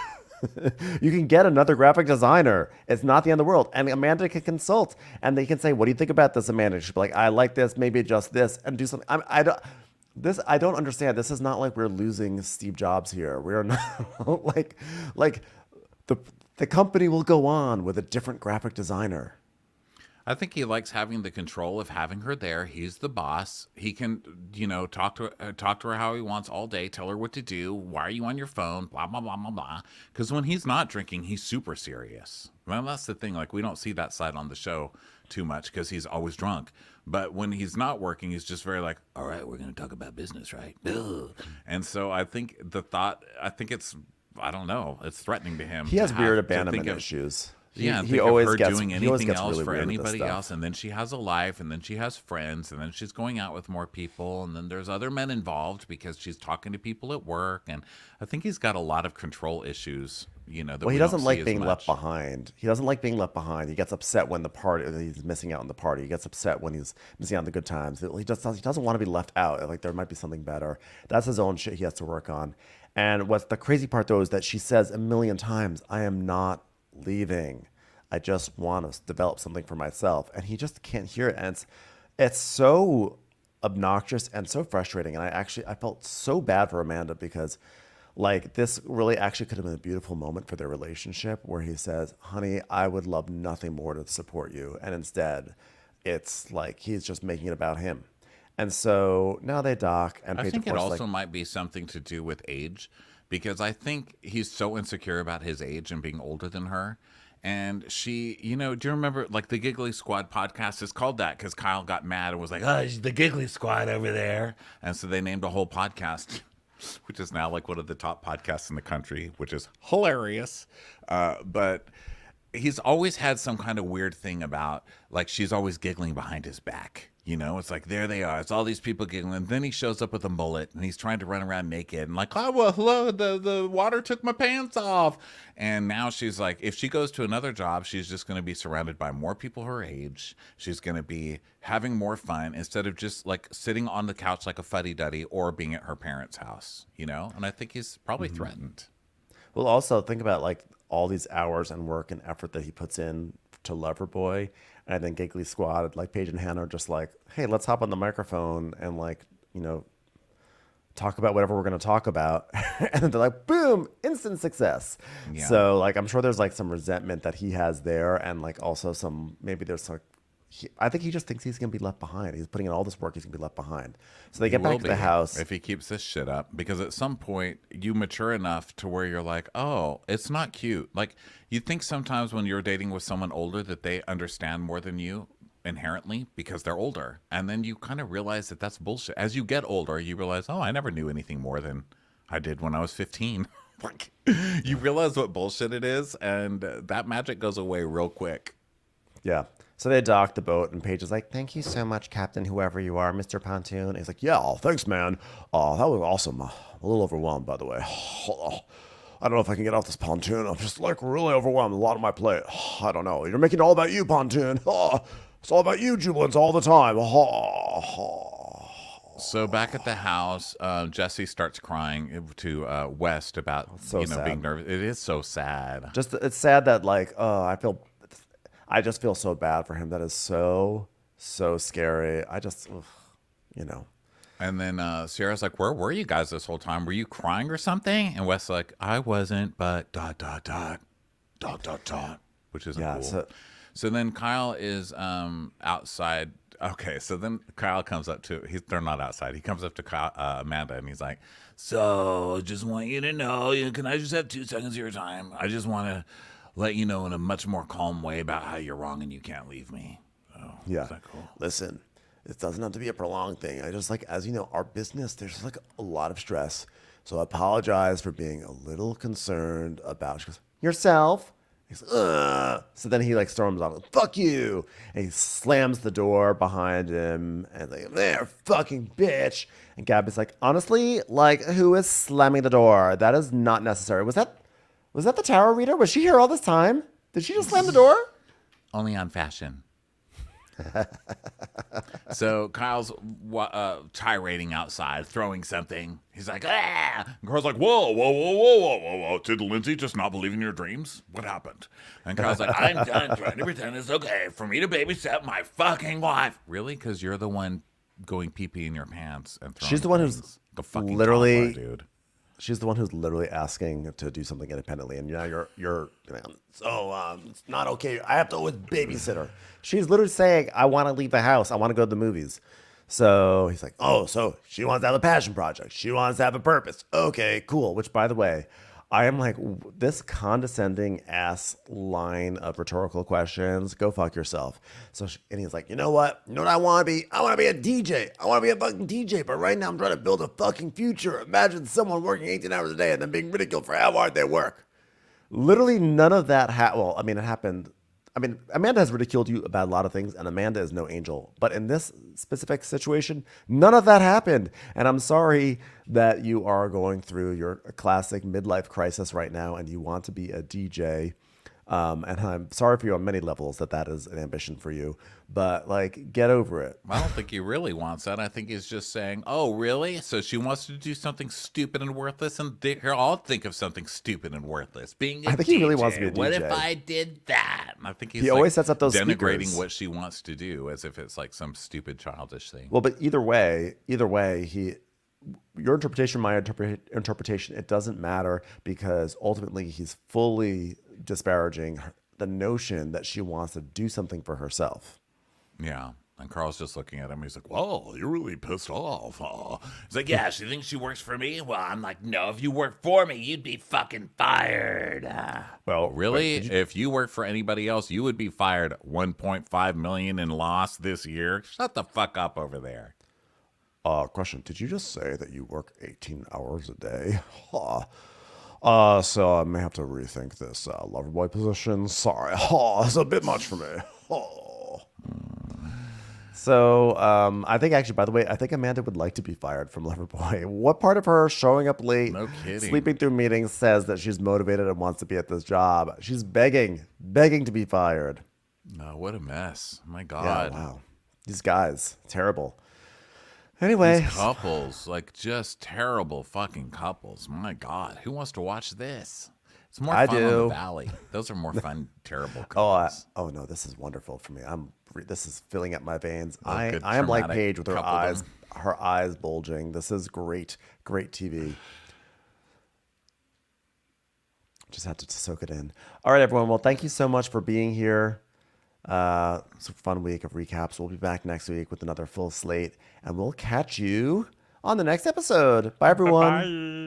You can get another graphic designer. It's not the end of the world. And Amanda can consult and they can say, what do you think about this, Amanda? She'll be like, I like this, maybe adjust this and do something. I don't understand. This is not like we're losing Steve Jobs here. We're not like the company will go on with a different graphic designer. I think he likes having the control of having her there. He's the boss. He can, talk to her how he wants all day. Tell her what to do. Why are you on your phone? Blah blah blah blah blah. Because when he's not drinking, he's super serious. Well, that's the thing. Like we don't see that side on the show too much because he's always drunk. But when he's not working, he's just very like, all right, we're going to talk about business, right? Ugh. And so I think it's, I don't know, it's threatening to him. He has weird abandonment issues. He always gets doing anything else really for anybody else, and then she has a life, and then she has friends, and then she's going out with more people, and then there's other men involved because she's talking to people at work, and I think he's got a lot of control issues. That he doesn't like being left behind. He doesn't like being left behind. He gets upset when he's missing out on the party. He gets upset when he's missing out on the good times. He doesn't want to be left out. Like there might be something better. That's his own shit he has to work on. And what's the crazy part though is that she says a million times, "I am not leaving. I just want to develop something for myself." And he just can't hear it. And it's so obnoxious and so frustrating. And I felt so bad for Amanda because like this really actually could have been a beautiful moment for their relationship where he says, "Honey, I would love nothing more to support you." And instead it's like he's just making it about him. And so now they dock. And I think it also might be something to do with age because I think he's so insecure about his age and being older than her. And she, do you remember like the Giggly Squad podcast is called that because Kyle got mad and was like, "Oh, the Giggly Squad over there." And so they named a whole podcast, which is now like one of the top podcasts in the country, which is hilarious. But he's always had some kind of weird thing about like she's always giggling behind his back. It's like, there they are. It's all these people giggling. And then he shows up with a mullet and he's trying to run around naked and like, "Oh, well, hello, the water took my pants off." And now she's like, if she goes to another job, she's just going to be surrounded by more people her age. She's going to be having more fun instead of just like sitting on the couch like a fuddy-duddy or being at her parents' house, And I think he's probably threatened. Well, also think about like all these hours and work and effort that he puts in to Loverboy. And I think Giggly Squad, like Paige and Hannah, are just like, "Hey, let's hop on the microphone and like, talk about whatever we're going to talk about." And then they're like, boom, instant success. Yeah. So like, I'm sure there's like some resentment that he has there. And like also maybe there's some, I think he just thinks he's going to be left behind. He's putting in all this work. He's going to be left behind. So they get back to the house. If he keeps this shit up, because at some point you mature enough to where you're like, oh, it's not cute. Like you think sometimes when you're dating with someone older that they understand more than you inherently because they're older. And then you kind of realize that that's bullshit. As you get older, you realize, oh, I never knew anything more than I did when I was 15. Like you realize what bullshit it is. And that magic goes away real quick. Yeah. So they dock the boat, and Paige is like, "Thank you so much, Captain, whoever you are, Mr. Pontoon." And he's like, "Yeah, thanks, man. That was awesome. I'm a little overwhelmed, by the way. I don't know if I can get off this pontoon. I'm just like really overwhelmed. A lot on my plate. I don't know. You're making it all about you, Pontoon. It's all about you, Jubilance, all the time." So back at the house, Jesse starts crying to West about being nervous. It is so sad. Just it's sad that like I just feel so bad for him. That is so scary. I just, And then Sierra's like, "Where were you guys this whole time? Were you crying or something?" And Wes's like, "I wasn't, but ... which isn't cool. So then Kyle is outside. Okay, so then Kyle comes up to, they're not outside. He comes up to Amanda and he's like, "So just want you to know, can I just have 2 seconds of your time? I just want to let you know in a much more calm way about how you're wrong and you can't leave me." Oh, yeah. Is that cool? Listen, it doesn't have to be a prolonged thing. I just like, as you know, our business, there's like a lot of stress. So I apologize for being a little concerned about yourself. He's like, ugh. So then he like storms off, "Fuck you." And he slams the door behind him and like, "There, fucking bitch." And Gabby's like, "Honestly, like, who is slamming the door? That is not necessary." Was that Was that the tarot reader? Was she here all this time? Did she just slam the door? Only on fashion. So Kyle's tirading outside, throwing something. He's like, ah! And Carl's like, whoa. Did Lindsay just not believe in your dreams? What happened? And Kyle's like, I'm done trying to pretend it's okay for me to babysit my fucking wife. Really? Because you're the one going pee-pee in your pants and throwing She's the one who's the fucking literally, dude. She's the one who's literally asking to do something independently, and now you're it's not okay. I have to always babysit her. She's literally saying, I want to leave the house. I want to go to the movies. So he's like, oh, so she wants to have a passion project. She wants to have a purpose. Okay, cool. Which, by the way, I am like, this condescending ass line of rhetorical questions. Go fuck yourself. And he's like, you know what? You know what I want to be? I want to be a DJ. I want to be a fucking DJ. But right now I'm trying to build a fucking future. Imagine someone working 18 hours a day and then being ridiculed for how hard they work. Literally none of that well, I mean, it happened. I mean, Amanda has ridiculed you about a lot of things, and Amanda is no angel. But in this specific situation, none of that happened. And I'm sorry that you are going through your classic midlife crisis right now, and you want to be a DJ. And I'm sorry for you on many levels that is an ambition for you. But, like, get over it. I don't think he really wants that. I think he's just saying, oh, really? So she wants to do something stupid and worthless? And here, I'll think of something stupid and worthless. Being a I think DJ. he really wants to be a DJ. What if I did that? And I think he always sets up those denigrating speakers. what she wants to do as if it's like some stupid childish thing. Well, but either way, your interpretation, my interpretation, it doesn't matter because ultimately he's fully disparaging the notion that she wants to do something for herself. Yeah. And Carl's just looking at him. He's like, whoa, you're really pissed off. He's like, yeah, she thinks she works for me? Well, I'm like, no, if you work for me, you'd be fucking fired. Well, really? If you work for anybody else, you would be fired. 1.5 million in loss this year. Shut the fuck up over there. Question. Did you just say that you work 18 hours a day? So I may have to rethink this lover boy position. Sorry. It's a bit much for me. So I think actually, by the way, I think Amanda would like to be fired from Loverboy. What part of her showing up late, sleeping through meetings says that she's motivated and wants to be at this job? She's begging to be fired. No, what a mess. My God. Yeah, wow. These guys, terrible. Anyway. These couples, like just terrible fucking couples. My God. Who wants to watch this? It's more fun on the Valley. Those are more fun, terrible couples. Oh no, this is wonderful for me. This is filling up my veins. I am like Paige with her eyes bulging. This is great TV. Just had to soak it in. All right, everyone. Well, thank you so much for being here. It's a fun week of recaps. We'll be back next week with another full slate, and we'll catch you on the next episode. Bye, everyone. Bye.